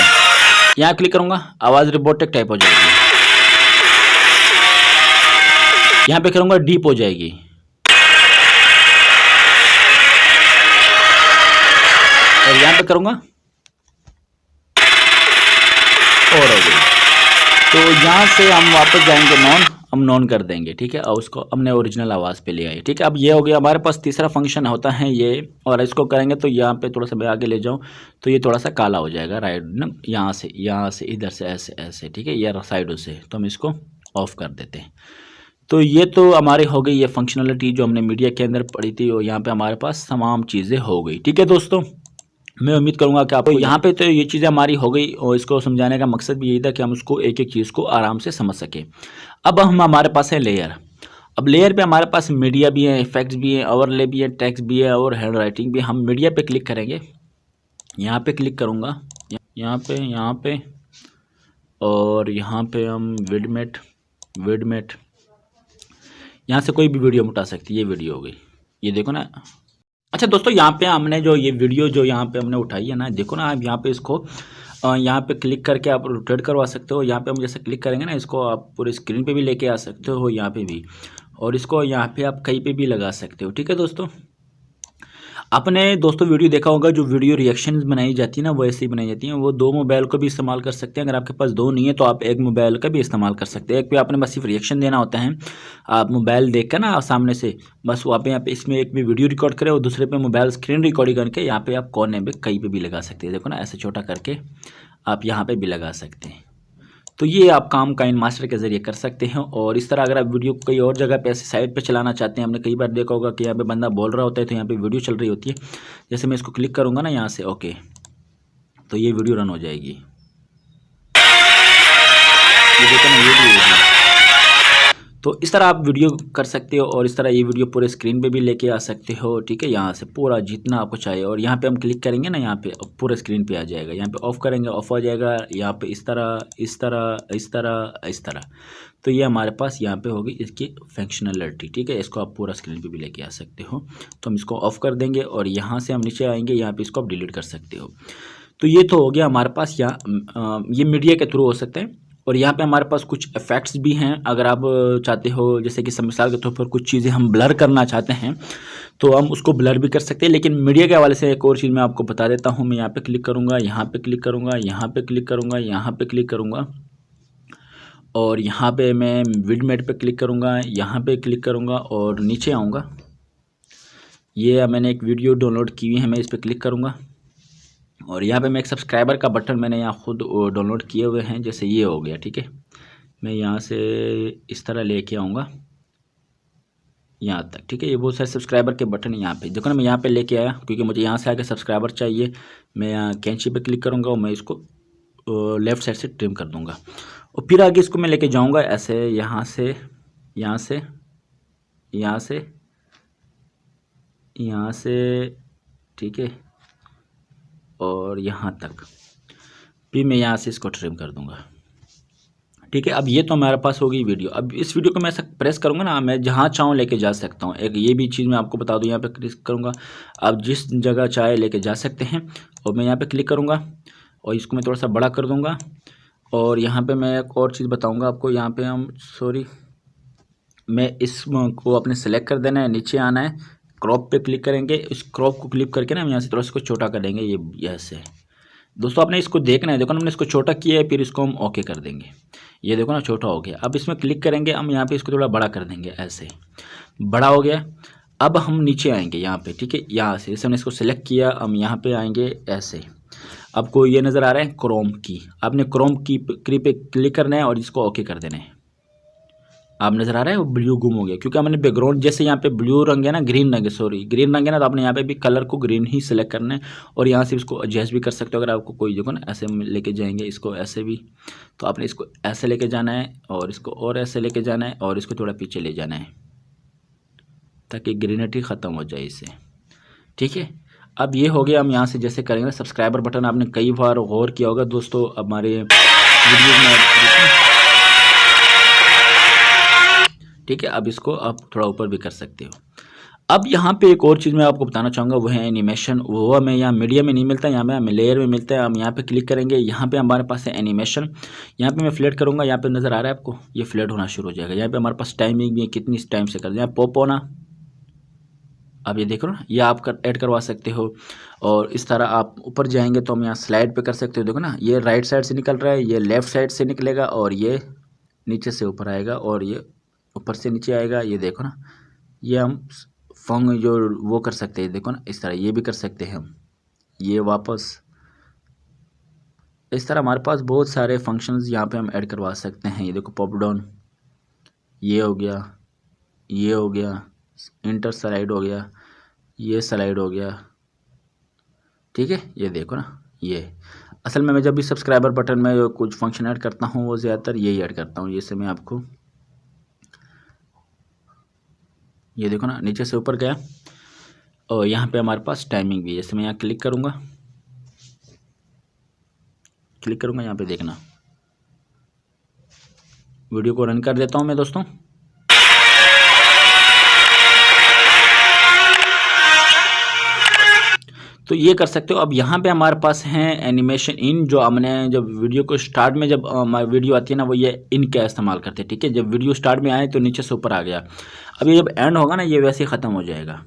यहाँ क्लिक करूँगा, आवाज़ रोबोटिक टाइप हो जाएगी। यहाँ पे करूँगा डीप हो जाएगी। और यहाँ पे करूँगा और हो गई। तो यहाँ से हम वापस जाएंगे नॉन, हम नॉन कर देंगे। ठीक है, और उसको हमने ओरिजिनल आवाज़ पे ले आए। ठीक है, अब ये हो गया हमारे पास तीसरा फंक्शन होता है ये, और इसको करेंगे तो यहाँ पे थोड़ा सा मैं आगे ले जाऊँ तो ये थोड़ा सा काला हो जाएगा राइट ना, यहाँ से इधर से ऐसे ऐसे। ठीक है, ये साइडों से, तो हम इसको ऑफ कर देते हैं। तो ये तो हमारी हो गई ये फंक्शनलिटी जो हमने मीडिया के अंदर पढ़ी थी, और यहाँ पे हमारे पास तमाम चीज़ें हो गई। ठीक है दोस्तों, मैं उम्मीद करूंगा कि आपको यहाँ पे तो ये चीज़ें हमारी हो गई, और इसको समझाने का मकसद भी यही था कि हम उसको एक एक चीज़ को आराम से समझ सकें। अब हम हमारे पास है लेयर। अब लेयर पे हमारे पास मीडिया भी है, इफेक्ट्स भी है, ओवरले भी है, टेक्स्ट भी है और हैंड राइटिंग भी। हम मीडिया पे क्लिक करेंगे, यहाँ पे क्लिक करूँगा, यहाँ पे और यहाँ पे हम विडमेट यहाँ से कोई भी वीडियो उठा सकती है। ये वीडियो हो गई, ये देखो ना। अच्छा दोस्तों, यहाँ पे हमने जो ये वीडियो जो यहाँ पे हमने उठाई है ना, देखो ना, आप यहाँ पे इसको यहाँ पे क्लिक करके आप रोटेट करवा सकते हो। यहाँ पे हम जैसे क्लिक करेंगे ना, इसको आप पूरे स्क्रीन पे भी लेके आ सकते हो, यहाँ पे भी, और इसको यहाँ पे आप कहीं पे भी लगा सकते हो। ठीक है दोस्तों, आपने दोस्तों वीडियो देखा होगा, जो वीडियो रिएक्शन बनाई जाती है ना वो ऐसे ही बनाई जाती है। वो दो मोबाइल को भी इस्तेमाल कर सकते हैं। अगर आपके पास दो नहीं है तो आप एक मोबाइल का भी इस्तेमाल कर सकते हैं। एक पे आपने बस सिर्फ रिएक्शन देना होता है, आप मोबाइल देख कर ना सामने से, बस वहाँ पे यहाँ पे इसमें एक भी वीडियो रिकॉर्ड करें और दूसरे पे मोबाइल स्क्रीन रिकॉर्डिंग करके यहाँ पे आप कोने में कहीं पर भी लगा सकते हैं। देखो ना, ऐसे छोटा करके आप यहाँ पर भी लगा सकते हैं। तो ये आप काम काइन मास्टर के ज़रिए कर सकते हैं। और इस तरह अगर आप वीडियो को कहीं और जगह पे ऐसे साइड पे चलाना चाहते हैं, हमने कई बार देखा होगा कि यहाँ पे बंदा बोल रहा होता है तो यहाँ पे वीडियो चल रही होती है। जैसे मैं इसको क्लिक करूँगा ना यहाँ से, ओके, तो ये वीडियो रन हो जाएगी। ये देखो ना, ये भी वीडियो। तो इस तरह आप वीडियो कर सकते हो, और इस तरह ये वीडियो पूरे स्क्रीन पे भी लेके आ सकते हो। ठीक है, यहाँ से पूरा जितना आपको चाहिए, और यहाँ पे हम क्लिक करेंगे ना, यहाँ पे पूरे स्क्रीन पे आ जाएगा। यहाँ पे ऑफ करेंगे, ऑफ हो जाएगा। यहाँ पे इस तरह। तो ये हमारे पास यहाँ पे होगी इसकी फंक्शनलिटी। ठीक है, इसको आप पूरा स्क्रीन पे भी लेके आ सकते हो। तो हम इसको ऑफ कर देंगे, और यहाँ से हम नीचे आएंगे, यहाँ पे इसको आप डिलीट कर सकते हो। तो ये तो हो गया हमारे पास, यहाँ ये मीडिया के थ्रू हो सकते हैं। और यहाँ पे हमारे पास कुछ इफ़ेक्ट्स भी हैं। अगर आप चाहते हो, जैसे कि मिसाल के तौर पर कुछ चीज़ें हम ब्लर करना चाहते हैं तो हम उसको ब्लर भी कर सकते हैं। लेकिन मीडिया के हवाले से एक और चीज़ मैं आपको बता देता हूँ। मैं यहाँ पे क्लिक करूँगा, यहाँ पे क्लिक करूँगा, यहाँ पे क्लिक करूँगा, यहाँ पे क्लिक करूँगा, और यहाँ पे मैं विडमेट पे क्लिक करूँगा, यहाँ पे क्लिक करूँगा और नीचे आऊँगा। ये मैंने एक वीडियो डाउनलोड की हुई है, मैं इस पर क्लिक करूँगा, और यहाँ पे मैं एक सब्सक्राइबर का बटन मैंने यहाँ खुद डाउनलोड किए हुए हैं। जैसे ये हो गया, ठीक है, मैं यहाँ से इस तरह लेके आऊँगा यहाँ तक। ठीक है, ये बहुत सारे सब्सक्राइबर के बटन है यहाँ पे, देखो ना, मैं यहाँ पे लेके आया क्योंकि मुझे यहाँ से आके सब्सक्राइबर चाहिए। मैं यहाँ कैंची पे क्लिक करूँगा और मैं इसको लेफ़्ट साइड से ट्रिम कर दूँगा, और फिर आगे इसको मैं लेके जाऊँगा ऐसे, यहाँ से यहाँ से यहाँ से यहाँ से, ठीक है, और यहाँ तक, फिर मैं यहाँ से इसको ट्रिम कर दूँगा। ठीक है, अब ये तो हमारे पास होगी वीडियो। अब इस वीडियो को मैं ऐसा प्रेस करूँगा ना, मैं जहाँ चाहूँ लेके जा सकता हूँ। एक ये भी चीज़ मैं आपको बता दूँ, यहाँ पे क्लिक करूँगा, आप जिस जगह चाहे लेके जा सकते हैं। और मैं यहाँ पे क्लिक करूँगा और इसको मैं थोड़ा सा बड़ा कर दूँगा। और यहाँ पे मैं एक और चीज़ बताऊँगा आपको, यहाँ पे मैं इसको अपने सेलेक्ट कर देना है, नीचे आना है, क्रॉप पे क्लिक करेंगे। इस क्रॉप को क्लिक करके ना हम यहाँ से थोड़ा सा छोटा कर देंगे, ये ऐसे, दोस्तों आपने इसको देखना है, देखो ना हमने इसको छोटा किया है, फिर इसको हम ओके कर देंगे। ये देखो ना छोटा हो गया। अब इसमें क्लिक करेंगे, हम यहाँ पे इसको थोड़ा बड़ा कर देंगे, ऐसे बड़ा हो गया। अब हम नीचे आएंगे यहाँ पे, ठीक है, यहाँ से जैसे हमने इसको सेलेक्ट किया, हम यहाँ पे आएंगे ऐसे। आपको ये नज़र आ रहा है क्रोम की, आपने क्रोम की पे क्लिक करना है और इसको ओके कर देना है। आप नज़र आ रहा है वो ब्लू गुम हो गया, क्योंकि हमने बैकग्राउंड जैसे यहाँ पे ब्लू रंग है ना, ग्रीन रंग है, सॉरी ग्रीन रंग है ना, तो आपने यहाँ पे भी कलर को ग्रीन ही सिलेक्ट करना है। और यहाँ से इसको एडजस्ट भी कर सकते हो, अगर आपको कोई देखो ना ऐसे लेके जाएंगे इसको ऐसे भी, तो आपने इसको ऐसे लेके जाना है और इसको और ऐसे लेके जाना है और इसको थोड़ा पीछे ले जाना है ताकि ग्रीनरी ख़त्म हो जाए इससे, ठीक है। अब ये हो गया। हम यहाँ से जैसे करेंगे, सब्सक्राइबर बटन आपने कई बार गौर किया होगा दोस्तों हमारे वीडियो में, ठीक है। अब इसको आप थोड़ा ऊपर भी कर सकते हो। अब यहाँ पे एक और चीज़ मैं आपको बताना चाहूँगा, वो है एनिमेशन। वो हमें यहाँ मीडिया में नहीं मिलता, यहाँ पे हमें लेयर में मिलता है। हम यहाँ पे क्लिक करेंगे, यहाँ पे हमारे पास है एनिमेशन। यहाँ पे मैं फ्लैट करूँगा, यहाँ पे नज़र आ रहा है आपको, ये फ्लैट होना शुरू हो जाएगा। यहाँ पे हमारे पास टाइमिंग भी है, कितनी टाइम से कर दें, यहाँ पॉप होना। अब ये देखो ना, ये आप ऐड करवा सकते हो। और इस तरह आप ऊपर जाएंगे तो हम यहाँ स्लाइड पे कर सकते हो। देखो ना, ये राइट साइड से निकल रहा है, ये लेफ्ट साइड से निकलेगा और ये नीचे से ऊपर आएगा और ये ऊपर से नीचे आएगा। ये देखो ना, ये हम फंग जो वो कर सकते हैं, देखो ना इस तरह ये भी कर सकते हैं हम। ये वापस इस तरह हमारे पास बहुत सारे फंक्शंस यहाँ पे हम ऐड करवा सकते हैं। ये देखो पॉप डाउन, ये हो गया, ये हो गया, इंटर स्लाइड हो गया, ये स्लाइड हो गया, ठीक है। ये देखो ना, ये असल में मैं जब भी सब्सक्राइबर बटन में कुछ फंक्शन ऐड करता हूँ वो ज़्यादातर यही ऐड करता हूँ। जैसे मैं आपको, ये देखो ना नीचे से ऊपर गया और यहाँ पे हमारे पास टाइमिंग भी है। जैसे मैं यहाँ क्लिक करूँगा यहाँ पे देखना, वीडियो को रन कर देता हूँ मैं दोस्तों। तो ये कर सकते हो। अब यहाँ पे हमारे पास हैं एनिमेशन इन, जो हमने जब वीडियो को स्टार्ट में जब वीडियो आती है ना, वो ये इन का इस्तेमाल करते हैं, ठीक है। जब वीडियो स्टार्ट में आए तो नीचे से ऊपर आ गया। अब ये जब एंड होगा ना, ये वैसे ही ख़त्म हो जाएगा,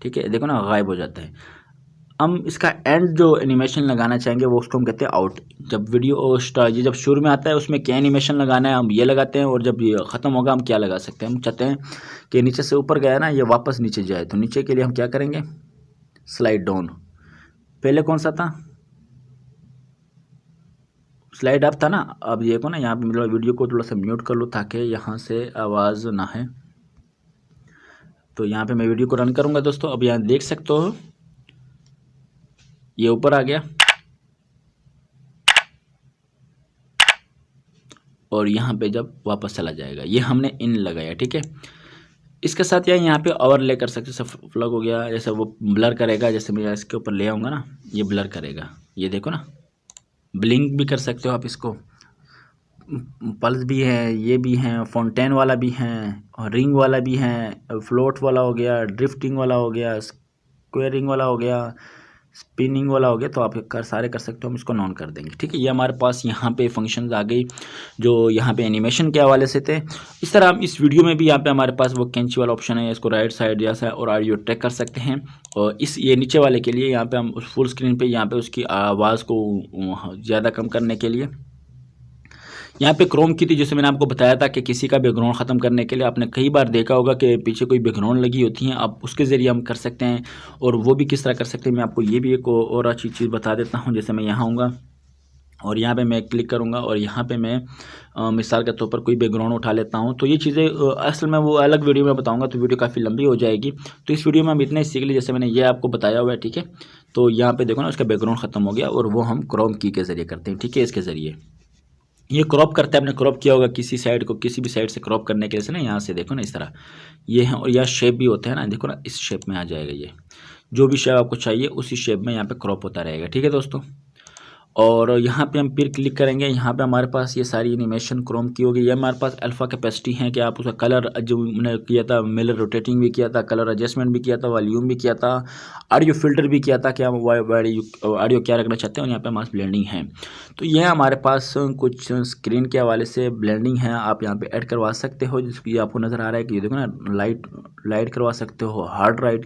ठीक है। देखो ना गायब हो जाता है। हम इसका एंड जो एनिमेशन लगाना चाहेंगे वो उसको हम कहते हैं आउट। जब वीडियो स्टार्ट, ये जब शुरू में आता है उसमें क्या एनिमेशन लगाना है हम ये लगाते हैं, और जब ये ख़त्म होगा हम क्या लगा सकते हैं। हम चाहते हैं कि नीचे से ऊपर गया ना, ये वापस नीचे जाए, तो नीचे के लिए हम क्या करेंगे, स्लाइड डाउन। पहले कौन सा था, स्लाइड अप था ना। अब ये को ना यहाँ पे मतलब वीडियो को थोड़ा सा म्यूट कर लो ताकि यहाँ से आवाज़ ना है। तो यहाँ पे मैं वीडियो को रन करूँगा दोस्तों। अब यहाँ देख सकते हो ये ऊपर आ गया और यहाँ पे जब वापस चला जाएगा, ये हमने इन लगाया, ठीक है। इसके साथ यहाँ पे ओवरले कर सकते, जैसे फ्लग हो गया, जैसे वो ब्लर करेगा। जैसे मैं इसके ऊपर ले आऊँगा ना, ये ब्लर करेगा, ये देखो ना। ब्लिंक भी कर सकते हो आप इसको, पल्स भी है, ये भी हैं, फाउंटेन वाला भी हैं और रिंग वाला भी हैं, फ्लोट वाला हो गया, ड्रिफ्टिंग वाला हो गया, स्क्वेयरिंग वाला हो गया, स्पिनिंग वाला हो गया। तो आप सारे कर सकते हो। हम इसको नॉन कर देंगे, ठीक है। ये हमारे पास यहाँ पे फंक्शंस आ गई जो यहाँ पे एनिमेशन के हवाले से थे। इस तरह हम इस वीडियो में भी यहाँ पे हमारे पास वो कैंची वाला ऑप्शन है, इसको राइट साइड जैसा और ऑडियो ट्रैक कर सकते हैं। और इस ये नीचे वाले के लिए यहाँ पे हम उस फुल स्क्रीन पे यहाँ पे उसकी आवाज़ को ज़्यादा कम करने के लिए यहाँ पे क्रोम की थी, जैसे मैंने आपको बताया था कि किसी का बैकग्राउंड ख़त्म करने के लिए आपने कई बार देखा होगा कि पीछे कोई बैकग्राउंड लगी होती हैं, आप उसके ज़रिए हम कर सकते हैं। और वो भी किस तरह कर सकते हैं, मैं आपको ये भी एक और अच्छी चीज़ बता देता हूँ। जैसे मैं यहाँ आऊँगा और यहाँ पे मैं क्लिक करूँगा और यहाँ पे मैं मिसाल के तौर पर कोई बैकग्राउंड उठा लेता हूँ। तो ये चीज़ें असल में वो अलग वीडियो में बताऊँगा, तो वीडियो काफ़ी लंबी हो जाएगी। तो इस वीडियो में हम इतना ही सीख लिए, जैसे मैंने ये आपको बताया हुआ है, ठीक है। तो यहाँ पे देखो ना उसका बैकग्राउंड ख़त्म हो गया और वो हम क्रोम की के ज़रिए करते हैं, ठीक है। इसके ज़रिए ये क्रॉप करता है, आपने क्रॉप किया होगा किसी साइड को, किसी भी साइड से क्रॉप करने के लिए ना, यहाँ से देखो ना इस तरह ये है। और यह शेप भी होता है ना, देखो ना इस शेप में आ जाएगा। ये जो भी शेप आपको चाहिए उसी शेप में यहाँ पे क्रॉप होता रहेगा, ठीक है दोस्तों। और यहाँ पे हम फिर क्लिक करेंगे, यहाँ पे हमारे पास ये सारी एनिमेशन क्रोम की होगी। ये हमारे पास अल्फ़ा कैपेसिटी है कि आप उसका कलर जो मैंने किया था, मिरर रोटेटिंग भी किया था, कलर एडजस्टमेंट भी किया था, वॉल्यूम भी किया था, ऑडियो फिल्टर भी किया था कि हम ऑडियो क्या रखना चाहते हैं। और यहाँ पे हमारे पास ब्लेंडिंग है। तो ये हमारे पास कुछ स्क्रीन के हवाले से ब्लेंडिंग है, आप यहाँ पे ऐड करवा सकते हो। जिसकी आपको नज़र आ रहा है कि ये देखो ना, लाइट करवा सकते हो, हार्ड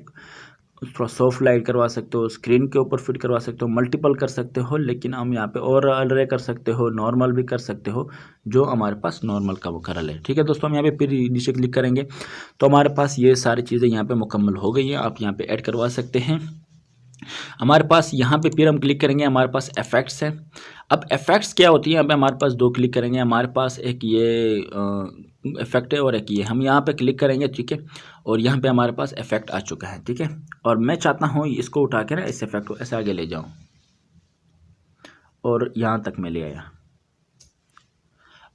थोड़ा सॉफ्ट लाइट करवा सकते हो, स्क्रीन के ऊपर फिट करवा सकते हो, मल्टीपल कर सकते हो, लेकिन हम यहाँ पे और अरे कर सकते हो, नॉर्मल भी कर सकते हो, जो हमारे पास नॉर्मल का वो कलर है। ठीक है दोस्तों, हम यहाँ पे फिर नीचे क्लिक करेंगे तो हमारे पास ये सारी चीज़ें यहाँ पे मुकम्मल हो गई हैं। आप यहाँ पे ऐड करवा सकते हैं। हमारे पास यहाँ पे फिर हम क्लिक करेंगे, हमारे पास इफेक्ट्स है। अब इफेक्ट्स क्या होती है, यहाँ पे हमारे पास दो क्लिक करेंगे, हमारे पास एक ये इफेक्ट है और एक ये, हम यहाँ पे क्लिक करेंगे। ठीक है, और यहाँ पे हमारे पास इफेक्ट आ चुका है। ठीक है, और मैं चाहता हूँ इसको उठा के ना इस इफेक्ट को ऐसे आगे ले जाऊँ और यहाँ तक मैं ले आया।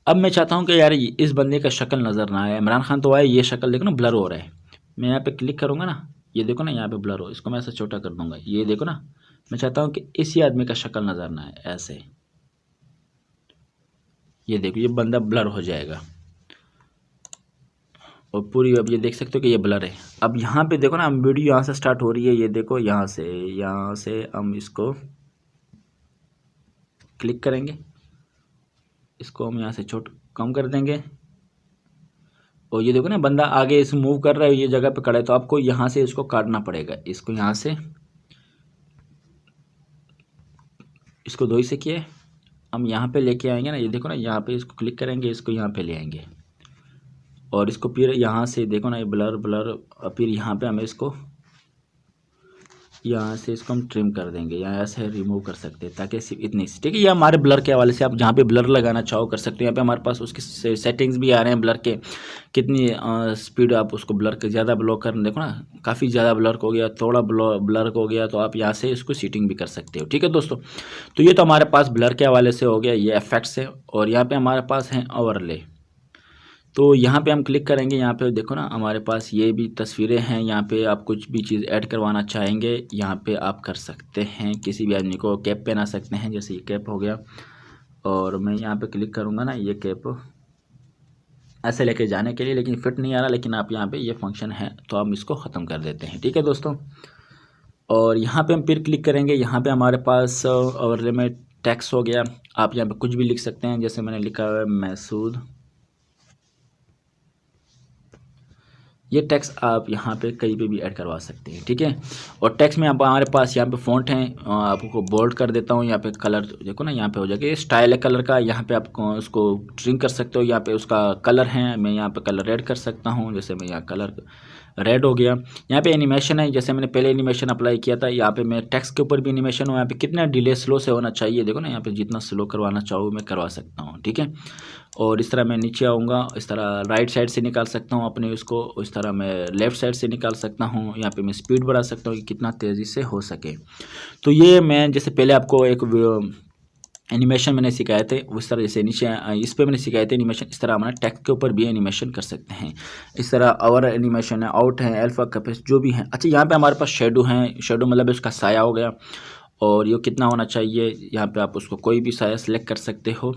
अब मैं चाहता हूँ कि यार इस बंदे का शक्ल नज़र ना आए, इमरान खान तो आए, ये शक्ल देखो ना ब्लर हो रहा है। मैं यहाँ पे क्लिक करूँगा ना, ये देखो ना यहाँ पे ब्लर हो, इसको मैं ऐसा छोटा कर दूंगा, ये देखो ना। मैं चाहता हूँ कि इसी आदमी का शक्ल नज़र ना आए, ऐसे ये देखो ये बंदा ब्लर हो जाएगा और पूरी अब ये देख सकते हो कि ये ब्लर है। अब यहाँ पे देखो ना, हम वीडियो यहाँ से स्टार्ट हो रही है, ये देखो यहाँ से हम इसको क्लिक करेंगे, इसको हम यहाँ से कम कर देंगे और ये देखो ना बंदा आगे इस मूव कर रहा है, ये जगह पे खड़ा है, तो आपको यहाँ से इसको काटना पड़ेगा। इसको यहाँ से, इसको दो ही से किए हम यहाँ पे लेके आएंगे ना, ये देखो ना यहाँ पे इसको क्लिक करेंगे, इसको यहाँ पे ले आएंगे और इसको फिर यहाँ से देखो ना ये ब्लर, फिर यहाँ पे हमें इसको यहाँ से इसको हम ट्रिम कर देंगे, यहाँ से रिमूव कर सकते हैं ताकि सिर्फ इतनी सी। ठीक है, ये हमारे ब्लर के हवाले से आप जहाँ पे ब्लर लगाना चाहो कर सकते हो। यहाँ पे हमारे पास उसके सेटिंग्स भी आ रहे हैं ब्लर के, कितनी स्पीड आप उसको ब्लर के ज़्यादा ब्लर कर, देखो ना काफ़ी ज़्यादा ब्लर हो गया, थोड़ा ब्लर हो गया, तो आप यहाँ से इसको सीटिंग भी कर सकते हो। ठीक है दोस्तों, तो ये तो हमारे पास ब्लर के हवाले से हो गया, ये इफेक्ट्स है। और यहाँ पर हमारे पास हैं ओवरले, तो यहाँ पे हम क्लिक करेंगे, यहाँ पे देखो ना हमारे पास ये भी तस्वीरें हैं। यहाँ पे आप कुछ भी चीज़ ऐड करवाना चाहेंगे यहाँ पे आप कर सकते हैं। किसी भी आदमी को कैप पहना सकते हैं, जैसे ये कैप हो गया, और मैं यहाँ पे क्लिक करूँगा ना, ये कैप ऐसे लेके जाने के लिए, लेकिन फिट नहीं आ रहा, लेकिन आप यहाँ पे ये फंक्शन है तो हम इसको ख़त्म कर देते हैं। ठीक है दोस्तों, और यहाँ पे हम फिर क्लिक करेंगे, यहाँ पे हमारे पास ओवरले में टेक्स्ट हो गया। आप यहाँ पे कुछ भी लिख सकते हैं, जैसे मैंने लिखा हुआ है मैसूद, ये टेक्स्ट आप यहाँ पे कहीं पे भी ऐड करवा सकते हैं। ठीक है, और टेक्स्ट में आप हमारे पास यहाँ पे फ़ॉन्ट हैं, आपको बोल्ड कर देता हूँ। यहाँ पे कलर देखो ना, यहाँ पे हो जाएगा, ये स्टाइल है कलर का, यहाँ पे आप उसको ट्रिम कर सकते हो। यहाँ पे उसका कलर है, मैं यहाँ पे कलर रेड कर सकता हूँ, जैसे मैं यहाँ कलर रेड हो गया। यहाँ पे एनिमेशन है, जैसे मैंने पहले एनिमेशन अप्लाई किया था, यहाँ पे मैं टेक्स्ट के ऊपर भी एनिमेशन हो, यहाँ पे कितना डिले स्लो से होना चाहिए, देखो ना यहाँ पे जितना स्लो करवाना चाहूँ मैं करवा सकता हूँ। ठीक है, और इस तरह मैं नीचे आऊँगा, इस तरह राइट साइड से निकाल सकता हूँ अपने उसको, इस तरह मैं लेफ़्ट साइड से निकाल सकता हूँ। यहाँ पे मैं स्पीड बढ़ा सकता हूँ कि कितना तेज़ी से हो सके। तो ये मैं जैसे पहले आपको एक एनिमेशन मैंने सिखाए थे, उस तरह जैसे नीचे इस पर मैंने सिखाए थे एनिमेशन, इस तरह हमारा टेक्स्ट के ऊपर भी एनिमेशन कर सकते हैं। इस तरह और एनिमेशन है, आउट है, अल्फा कपेस जो भी है। अच्छा, यहाँ पे हमारे पास शेडो हैं, शेडो मतलब उसका साया हो गया, और ये कितना होना चाहिए, यहाँ पे आप उसको कोई भी साया सेलेक्ट कर सकते हो।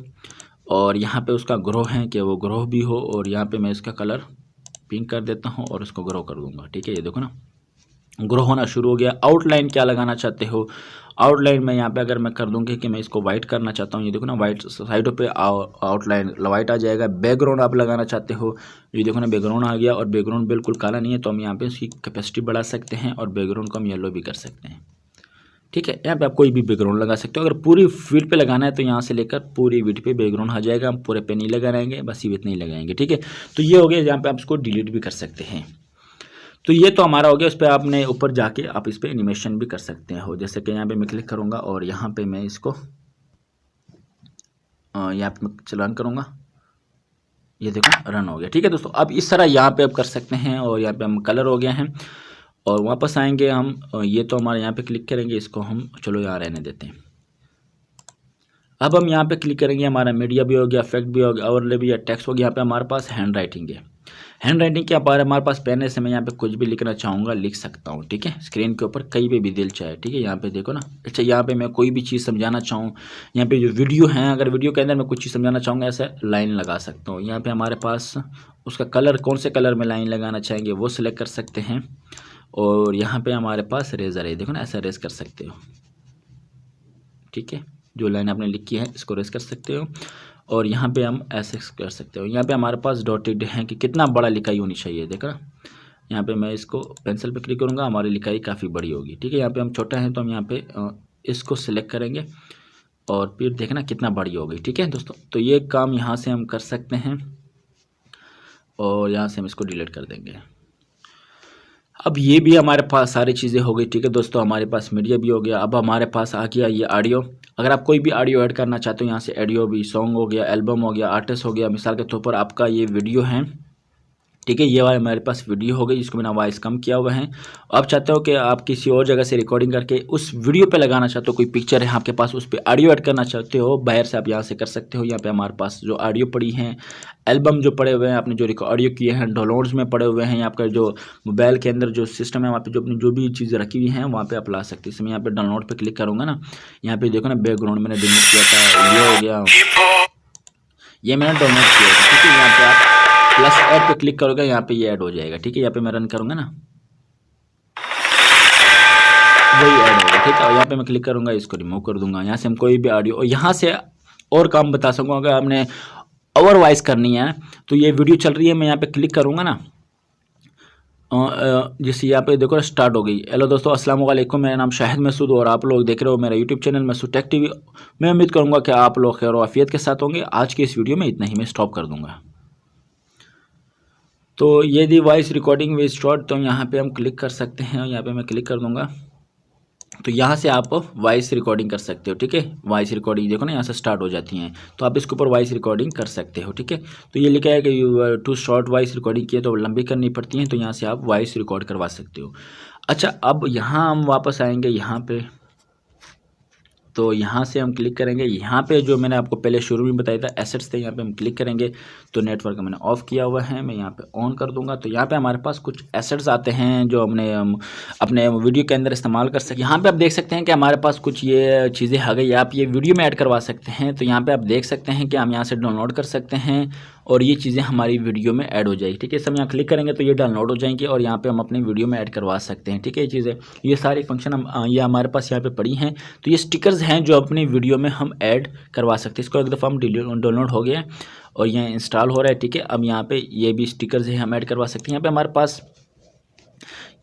और यहाँ पे उसका ग्रो है कि वो ग्रो भी हो, और यहाँ पे मैं इसका कलर पिंक कर देता हूँ और इसको ग्रो कर दूँगा। ठीक है, ये देखो ना ग्रो होना शुरू हो गया। आउटलाइन क्या लगाना चाहते हो, आउटलाइन में यहाँ पे अगर मैं कर दूँगी कि मैं इसको वाइट करना चाहता हूँ, ये देखो ना वाइट साइडों पे आउटलाइन वाइट आ जाएगा। बैकग्राउंड आप लगाना चाहते हो, ये देखो ना बैकग्राउंड आ गया, और बैकग्राउंड बिल्कुल काला नहीं है, तो हम यहाँ पे इसकी कैपेसिटी बढ़ा सकते हैं और बैकग्राउंड को हम येलो भी कर सकते हैं। ठीक है, यहाँ पे आप कोई भी बैकग्राउंड लगा सकते हो। अगर पूरी फील्ड पे लगाना है तो यहाँ से लेकर पूरी वीड पे बैकग्राउंड आ जाएगा, हम पूरे पे नहीं लगाएंगे, बस ये इतना ही लगाएंगे। ठीक है, तो ये हो गया, यहाँ पे आप इसको डिलीट भी कर सकते हैं। तो ये तो हमारा हो गया। उस पर आपने ऊपर जाके आप इस पर एनिमेशन भी कर सकते हो, जैसे कि यहाँ पे मैं क्लिक करूँगा और यहाँ पे मैं इसको यहाँ पे मैं चलान करूँगा, ये देखो रन हो गया। ठीक है दोस्तों, अब इस तरह यहाँ पे आप कर सकते हैं। और यहाँ पे हम कलर हो गया हैं, और वापस आएंगे हम, ये तो हमारे यहाँ पे क्लिक करेंगे, इसको हम चलो यहाँ रहने देते हैं। अब हम यहाँ पे क्लिक करेंगे, हमारा मीडिया भी हो गया, इफेक्ट भी हो गया, ओवरले भी, टेक्स्ट हो गया। यहाँ पे हमारे पास हैंड राइटिंग है। हैंड राइटिंग क्या बार हमारे पास पेन है, से मैं यहाँ पे कुछ भी लिखना चाहूँगा लिख सकता हूँ। ठीक है, स्क्रीन के ऊपर कहीं पे भी दिल चाहे। ठीक है, यहाँ पे देखो ना। अच्छा, यहाँ पे मैं कोई भी चीज़ समझाना चाहूँ, यहाँ पे जो वीडियो है, अगर वीडियो के अंदर मैं कुछ चीज़ समझाना चाहूँगा, ऐसा लाइन लगा सकता हूँ। यहाँ पे हमारे पास उसका कलर, कौन से कलर में लाइन लगाना चाहेंगे वो सिलेक्ट कर सकते हैं। और यहाँ पे हमारे पास रेजर है, देखो ना ऐसा रेस कर सकते हो। ठीक है, जो लाइन आपने लिखी है इसको रेस कर सकते हो, और यहाँ पे हम ऐसे कर सकते हो। यहाँ पे हमारे पास डॉटेड है कि कितना बड़ा लिखाई होनी चाहिए, देखो ना। यहाँ पे मैं इसको पेंसिल पे क्लिक करूँगा, हमारी लिखाई काफ़ी बड़ी होगी। ठीक है, यहाँ पे हम छोटा है तो हम यहाँ पे इसको सिलेक्ट करेंगे और फिर देखना कितना बड़ी हो गई। ठीक है दोस्तों, तो ये काम यहाँ से हम कर सकते हैं और यहाँ से हम इसको डिलीट कर देंगे। अब ये भी हमारे पास सारी चीज़ें हो गई। ठीक है दोस्तों, हमारे पास मीडिया भी हो गया। अब हमारे पास आ गया ये ऑडियो। अगर आप कोई भी ऑडियो ऐड करना चाहते हो, यहाँ से ऑडियो भी, सॉन्ग हो गया, एल्बम हो गया, आर्टिस्ट हो गया। मिसाल के तौर पर आपका ये वीडियो है, ठीक है, ये वाला हमारे पास वीडियो हो गई जिसको मैंने वॉइस कम किया हुआ है। आप चाहते हो कि आप किसी और जगह से रिकॉर्डिंग करके उस वीडियो पे लगाना चाहते हो, कोई पिक्चर है आपके पास, उस पर ऑडियो ऐड करना चाहते हो, बाहर से आप यहाँ से कर सकते हो। यहाँ पे हमारे पास जो ऑडियो पड़ी हैं, एल्बम जो पड़े हुए हैं, आपने जो ऑडियो किए हैं, डाउनलोड्स में पड़े हुए हैं, आपका जो मोबाइल के अंदर जो सिस्टम है वहाँ पे जो अपनी जो भी चीज़ें रखी हुई हैं वहाँ पे आप ला सकते हैं। इसमें यहाँ पे डाउनलोड पे क्लिक करूँगा ना, यहाँ पे देखो ना बैकग्राउंड मैंने डाउनलोड किया था, ये हो गया, ये मैंने डाउनलोड किया था। ठीक है, यहाँ पे आप प्लस ऐड पे क्लिक करोगे, यहाँ पे ये ऐड हो जाएगा। ठीक है, यहाँ पे मैं रन करूँगा ना, वही ऐड होगा। ठीक है, और यहाँ पे मैं क्लिक करूँगा, इसको रिमूव कर दूंगा। यहाँ से हम कोई भी ऑडियो, और यहाँ से और काम बता सकूँगा। अगर आपने ओवर वॉइस करनी है तो ये वीडियो चल रही है, मैं यहाँ पे क्लिक करूँगा ना, जैसे यहाँ पे देखो स्टार्ट हो गई। हेलो दोस्तों, अस्सलाम वालेकुम, मेरा नाम शाहिद मसूद और आप लोग देख रहे हो मेरा YouTube channel Masood tech TV. मैं उम्मीद करूँगा कि आप लोग खैर और आफियत के साथ होंगे। आज की इस वीडियो में इतना ही, मैं स्टॉप कर दूँगा। तो ये दी वॉइस रिकॉर्डिंग वे स्टार्ट, तो यहाँ पे हम क्लिक कर सकते हैं। यहाँ पे मैं क्लिक कर दूँगा, तो यहाँ से आप वॉइस रिकॉर्डिंग कर सकते हो। ठीक है, वॉइस रिकॉर्डिंग देखो ना यहाँ से स्टार्ट हो जाती हैं, तो आप इसके ऊपर वॉइस रिकॉर्डिंग कर सकते हो। ठीक है, तो ये लिखा है कि टू शॉर्ट वॉइस रिकॉर्डिंग किए तो लंबी करनी पड़ती है, तो यहाँ से आप वॉइस रिकॉर्ड करवा सकते हो। अच्छा, अब यहाँ हम वापस आएंगे यहाँ पे, तो यहाँ से हम क्लिक करेंगे। यहाँ पे जो मैंने आपको पहले शुरू में बताया था एसेट्स थे, यहाँ पे हम क्लिक करेंगे। तो नेटवर्क मैंने ऑफ किया हुआ है, मैं यहाँ पे ऑन कर दूंगा। तो यहाँ पे हमारे पास कुछ एसेट्स आते हैं जो हम अपने वीडियो के अंदर इस्तेमाल कर सकते हैं। यहाँ पे आप देख सकते हैं कि हमारे पास कुछ ये चीज़ें आ गई, आप ये वीडियो में ऐड करवा सकते हैं। तो यहाँ पर आप देख सकते हैं कि हम यहाँ से डाउनलोड कर सकते हैं और ये चीज़ें हमारी वीडियो में ऐड हो जाएगी। ठीक है, सब यहाँ क्लिक करेंगे तो ये डाउनलोड हो जाएंगी और यहाँ पे हम अपनी वीडियो में ऐड करवा सकते हैं। ठीक है, ये चीज़ें, ये सारी फंक्शन हम ये हमारे पास यहाँ पे पड़ी हैं। तो ये स्टिकर्स हैं जो अपनी वीडियो में हम ऐड करवा सकते हैं। इसको एक दफ़ा हम डाउनलोड हो गया और ये इंस्टॉल हो रहा है। ठीक है, अब यहाँ पे ये भी स्टिकर्स है हम ऐड करवा सकते हैं। यहाँ पे हमारे पास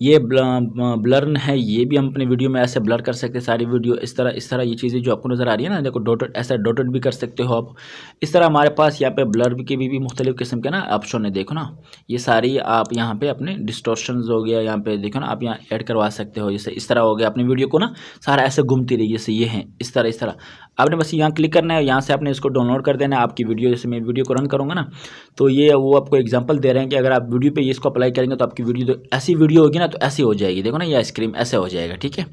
ये ब्लर है, ये भी हम अपने वीडियो में ऐसे ब्लर कर सकते हैं सारी वीडियो। इस तरह ये चीज़ें जो आपको नज़र आ रही है ना, देखो डॉटेड, ऐसा डॉटेड भी कर सकते हो आप। इस तरह हमारे पास यहाँ पे ब्लर के भी मुख्तलिफ किस्म के ना ऑप्शन है, देखो ना, ये सारी आप यहाँ पे अपने डिस्टॉर्शंस हो गया, यहाँ पे देखो ना, आप यहाँ ऐड करवा सकते हो। जैसे इस तरह हो गया, अपनी वीडियो को ना सारा ऐसे घूमती रही, जैसे ये है इस तरह आपने बस यहाँ क्लिक करना है, यहाँ से आपने इसको डाउनलोड कर देना है। आपकी वीडियो, जैसे मैं वीडियो को रन करूँगा ना, तो ये वो आपको एग्जांपल दे रहे हैं कि अगर आप वीडियो पे ये इसको अप्लाई करेंगे तो आपकी वीडियो तो ऐसी वीडियो होगी ना, तो ऐसी हो जाएगी। देखो ना, ये आइसक्रीम ऐसे हो जाएगा। ठीक है,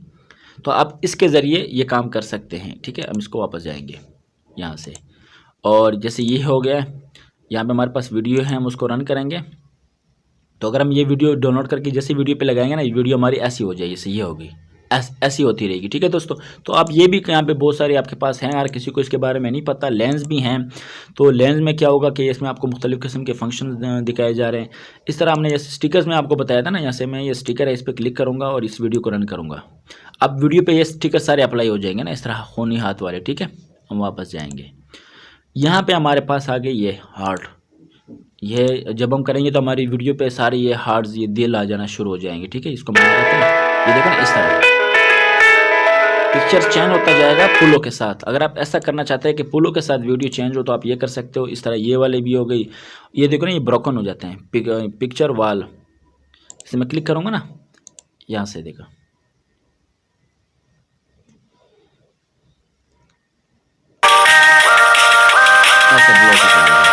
तो आप इसके ज़रिए ये काम कर सकते हैं। ठीक है, हम इसको वापस जाएंगे यहाँ से, और जैसे ये हो गया, यहाँ पे हमारे पास वीडियो है, हम उसको रन करेंगे। तो अगर हम ये वीडियो डाउनलोड करके जैसे वीडियो पे लगाएंगे ना, ये वीडियो हमारी ऐसी हो जाएगी, जैसे ये होगी, ऐसी होती रहेगी। ठीक है दोस्तों, तो आप ये भी यहाँ पे बहुत सारे आपके पास हैं, यार किसी को इसके बारे में नहीं पता। लेंस भी हैं, तो लेंस में क्या होगा कि इसमें आपको मुख्तलिफ किस्म के फंक्शन दिखाए जा रहे हैं। इस तरह हमने जैसे स्टिकर्स में आपको बताया था ना, यहाँ से मैं ये स्टिकर है, इस पर क्लिक करूँगा और इस वीडियो को रन करूँगा। अब वीडियो पर ये स्टिकर सारे अप्लाई हो जाएंगे ना, इस तरह होनी हाथ वाले। ठीक है, हम वापस जाएंगे, यहाँ पर हमारे पास आ गए ये हार्ट। ये जब हम करेंगे तो हमारी वीडियो पे सारे ये हार्ट्स, ये दिल आ जाना शुरू हो जाएंगे। ठीक है, इसको मैं ये देखो ना, इस तरह पिक्चर चेंज होता जाएगा फूलों के साथ। अगर आप ऐसा करना चाहते हैं कि फूलों के साथ वीडियो चेंज हो तो आप ये कर सकते हो। इस तरह ये वाले भी हो गई, ये देखो ना, ये ब्रोकन हो जाते हैं, पिक्चर वाल। इसे मैं क्लिक करूँगा ना, यहाँ से देखो, ऐसे ब्लॉक हो जाएगा।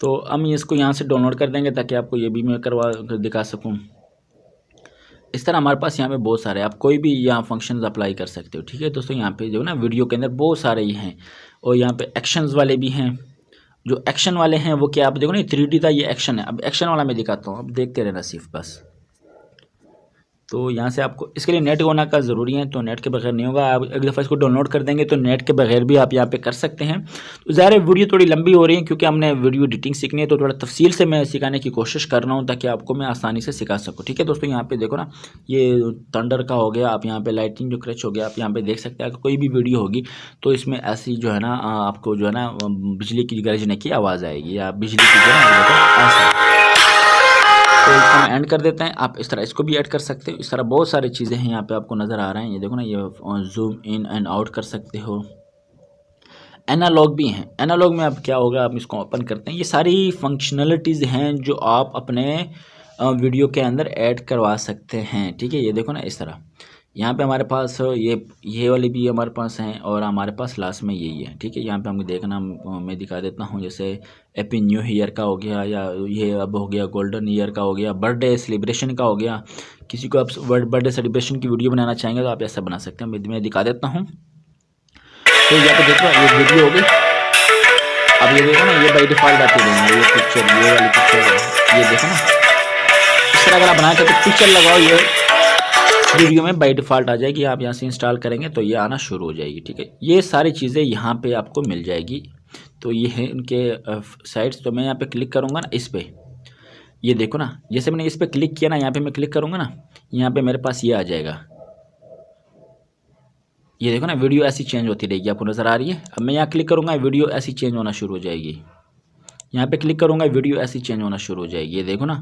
तो हम इसको यहाँ से डाउनलोड कर देंगे ताकि आपको ये भी मैं करवा दिखा सकूँ। इस तरह हमारे पास यहाँ पे बहुत सारे, आप कोई भी यहाँ फंक्शंस अप्लाई कर सकते हो। ठीक है दोस्तों, यहाँ पे जो ना वीडियो के अंदर बहुत सारे ये हैं, और यहाँ पे एक्शंस वाले भी हैं। जो एक्शन वाले हैं वो क्या, आप देखो ना, 3D था, ये एक्शन है। अब एक्शन वाला मैं दिखाता हूँ, अब देखते रहना सिर्फ बस। तो यहाँ से आपको इसके लिए नेट होना का ज़रूरी है, तो नेट के बगैर नहीं होगा। आप एक दफ़ा इसको डाउनलोड कर देंगे तो नेट के बगैर भी आप यहाँ पे कर सकते हैं। तो ज़ाहिर है वीडियो थोड़ी लंबी हो रही है क्योंकि हमने वीडियो एडिटिंग सीखनी है, तो थोड़ा तफसील से मैं सिखाने की कोशिश कर रहा हूँ ताकि आपको मैं आसानी से सिखा सकूँ। ठीक है दोस्तों, यहाँ पर देखो ना, ये थंडर का हो गया, आप यहाँ पर लाइटिंग जो क्रच हो गया, आप यहाँ पर देख सकते हैं। अगर कोई भी वीडियो होगी तो इसमें ऐसी जो है ना, आपको जो है ना बिजली की गरजने की आवाज़ आएगी, या बिजली की जो है ना ऐसा तो इसको हम ऐड कर देते हैं। आप इस तरह इसको भी ऐड कर सकते हो। इस तरह बहुत सारी चीज़ें हैं यहाँ पे आपको नज़र आ रहे हैं। ये देखो ना, ये जूम इन एंड आउट कर सकते हो। एनालॉग भी हैं। एनालॉग में अब क्या होगा, आप इसको ओपन करते हैं, ये सारी फंक्शनलिटीज़ हैं जो आप अपने वीडियो के अंदर ऐड करवा सकते हैं। ठीक है, ये देखो ना इस तरह यहाँ पे हमारे पास ये वाली भी हमारे पास हैं और हमारे पास लास्ट में यही है। ठीक है, यहाँ पे हमको देखना, मैं दिखा देता हूँ। जैसे हैप्पी न्यू ईयर का हो गया, या ये अब हो गया गोल्डन ईयर का हो गया, बर्थडे सेलिब्रेशन का हो गया। किसी को आप बर्थडे सेलिब्रेशन की वीडियो बनाना चाहेंगे तो आप ऐसा बना सकते हैं। मैं दिखा देता हूँ। तो यहाँ पे देखो ये वीडियो हो गई। अब ये देखो ना, ये बाई डिफ़ॉल्ट आती रहेंगे, ये पिक्चर, ये वाली पिक्चर, ये देखो ना। इस तरह अगर आप बनाए तो पिक्चर लगाओ, ये वीडियो में बाई डिफ़ॉल्ट आ जाएगी। आप यहाँ से इंस्टॉल करेंगे तो ये आना शुरू हो जाएगी। ठीक है, ये सारी चीज़ें यहाँ पे आपको मिल जाएगी। तो ये है इनके साइट्स। तो मैं यहाँ पे क्लिक करूँगा ना इस पर, ये देखो ना, जैसे मैंने इस पर क्लिक किया ना, यहाँ पे मैं क्लिक करूँगा ना, यहाँ पे मेरे पास ये आ जाएगा। ये देखो ना, वीडियो ऐसी चेंज होती रहेगी, आपको नज़र आ रही है। अब मैं यहाँ क्लिक करूँगा, वीडियो ऐसी चेंज होना शुरू हो जाएगी। यहाँ पे क्लिक करूँगा, वीडियो ऐसी चेंज होना शुरू हो जाएगी। ये देखो ना।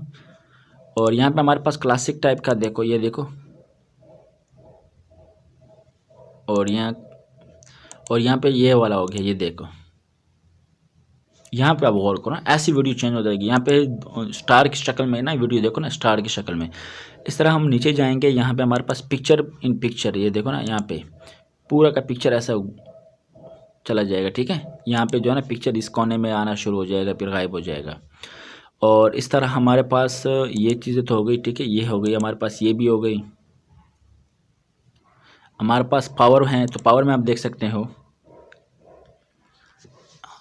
और यहाँ पे हमारे पास क्लासिक टाइप का देखो, ये देखो। और यहाँ पे ये वाला हो गया, ये देखो। यहाँ पे आप गौर करो ना, ऐसी वीडियो चेंज हो जाएगी। यहाँ पे स्टार की शक्ल में ना वीडियो देखो ना, स्टार की शक्ल में। इस तरह हम नीचे जाएंगे, यहाँ पे हमारे पास पिक्चर इन पिक्चर, ये देखो ना, यहाँ पे पूरा का पिक्चर ऐसा चला जाएगा। ठीक है, यहाँ पे जो है ना पिक्चर इस कोने में आना शुरू हो जाएगा, फिर गायब हो जाएगा। और इस तरह हमारे पास ये चीज़ें तो हो गई। ठीक है, ये हो गई हमारे पास, ये भी हो गई। हमारे पास पावर हैं, तो पावर में आप देख सकते हो।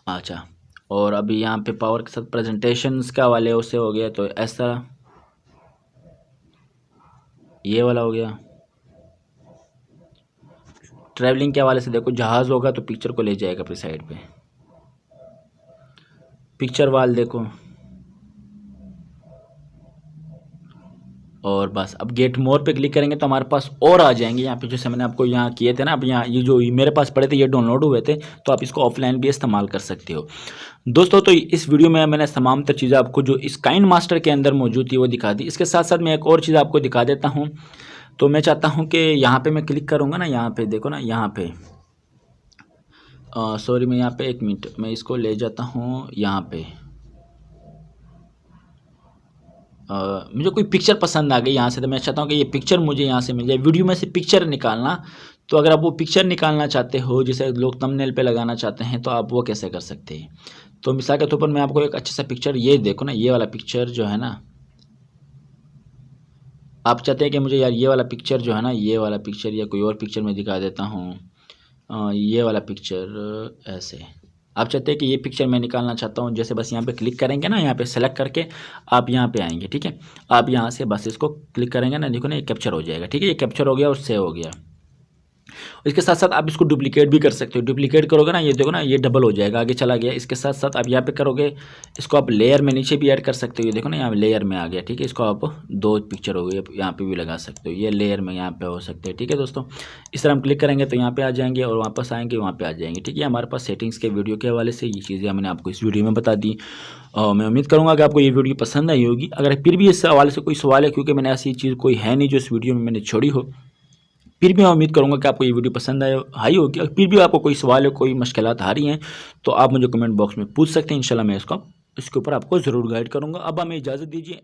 अच्छा, और अभी यहाँ पे पावर के साथ प्रेजेंटेशंस का वाले उससे हो गया, तो ऐसा ये वाला हो गया। ट्रैवलिंग के हवाले से देखो, जहाज़ होगा तो पिक्चर को ले जाएगा अपनी साइड पे। पिक्चर वाल देखो। और बस अब गेट मोर पे क्लिक करेंगे तो हमारे पास और आ जाएंगे। यहाँ पे जैसे मैंने आपको यहाँ किए थे ना, अब यहाँ ये जो मेरे पास पड़े थे, ये डाउनलोड हुए थे, तो आप इसको ऑफलाइन भी इस्तेमाल कर सकते हो दोस्तों। तो इस वीडियो में मैंने तमाम तर चीज़ें आपको जो इस काइन मास्टर के अंदर मौजूद थी वो दिखा दी। इसके साथ साथ मैं एक और चीज़ आपको दिखा देता हूँ। तो मैं चाहता हूँ कि यहाँ पर मैं क्लिक करूँगा ना, यहाँ पर देखो ना, यहाँ पर सॉरी, मैं यहाँ पे 1 मिनट, मैं इसको ले जाता हूँ यहाँ पे। मुझे कोई पिक्चर पसंद आ गई यहाँ से, तो मैं चाहता हूँ कि ये पिक्चर मुझे यहाँ से मिल जाए। वीडियो में से पिक्चर निकालना, तो अगर आप वो पिक्चर निकालना चाहते हो, जैसे लोग थंबनेल पे लगाना चाहते हैं, तो आप वो कैसे कर सकते हैं। तो मिसाल के तौर पर मैं आपको एक अच्छा सा पिक्चर, ये देखो ना, ये वाला पिक्चर जो है ना, आप चाहते हैं कि मुझे यार ये वाला पिक्चर जो है ना, ये वाला पिक्चर या कोई और पिक्चर मैं दिखा देता हूँ। ये वाला पिक्चर ऐसे आप चाहते हैं कि ये पिक्चर मैं निकालना चाहता हूँ। जैसे बस यहाँ पे क्लिक करेंगे ना, यहाँ पे सेलेक्ट करके आप यहाँ पे आएंगे। ठीक है, आप यहाँ से बस इसको क्लिक करेंगे ना, देखो ना, ये कैप्चर हो जाएगा। ठीक है, ये कैप्चर हो गया और सेव हो गया। इसके साथ साथ आप इसको डुप्लीकेट भी कर सकते हो। डुप्लीकेट करोगे ना, ये देखो ना, ये डबल हो जाएगा, आगे चला गया। इसके साथ साथ आप यहाँ पे करोगे, इसको आप लेयर में नीचे भी ऐड कर सकते हो। ये देखो ना, यहाँ लेयर में आ गया। ठीक है, इसको आप 2 पिक्चर हो गई, यहाँ पे भी लगा सकते हो। ये लेयर में यहाँ पे हो सकते हैं। ठीक है दोस्तों, इस तरह हम क्लिक करेंगे तो यहाँ पे आ जाएंगे और वापस आएंगे, वहाँ पे आ जाएंगे। ठीक है, हमारे पास सेटिंग्स के वीडियो के हवाले से ये चीज़ें मैंने आपको इस वीडियो में बता दी। और मैं उम्मीद करूँगा कि आपको ये वीडियो पसंद आई होगी। अगर फिर भी इस हवाले से कोई सवाल है, क्योंकि मैंने ऐसी चीज़ कोई है नहीं जो इस वीडियो में मैंने छोड़ी हो, फिर भी मैं उम्मीद करूंगा कि आपको ये वीडियो पसंद आई होगी। और फिर भी आपको कोई सवाल है, कोई मुश्किलात आ रही हैं, तो आप मुझे कमेंट बॉक्स में पूछ सकते हैं। इंशाल्लाह मैं इसके ऊपर आपको ज़रूर गाइड करूंगा। अब हमें इजाज़त दीजिए।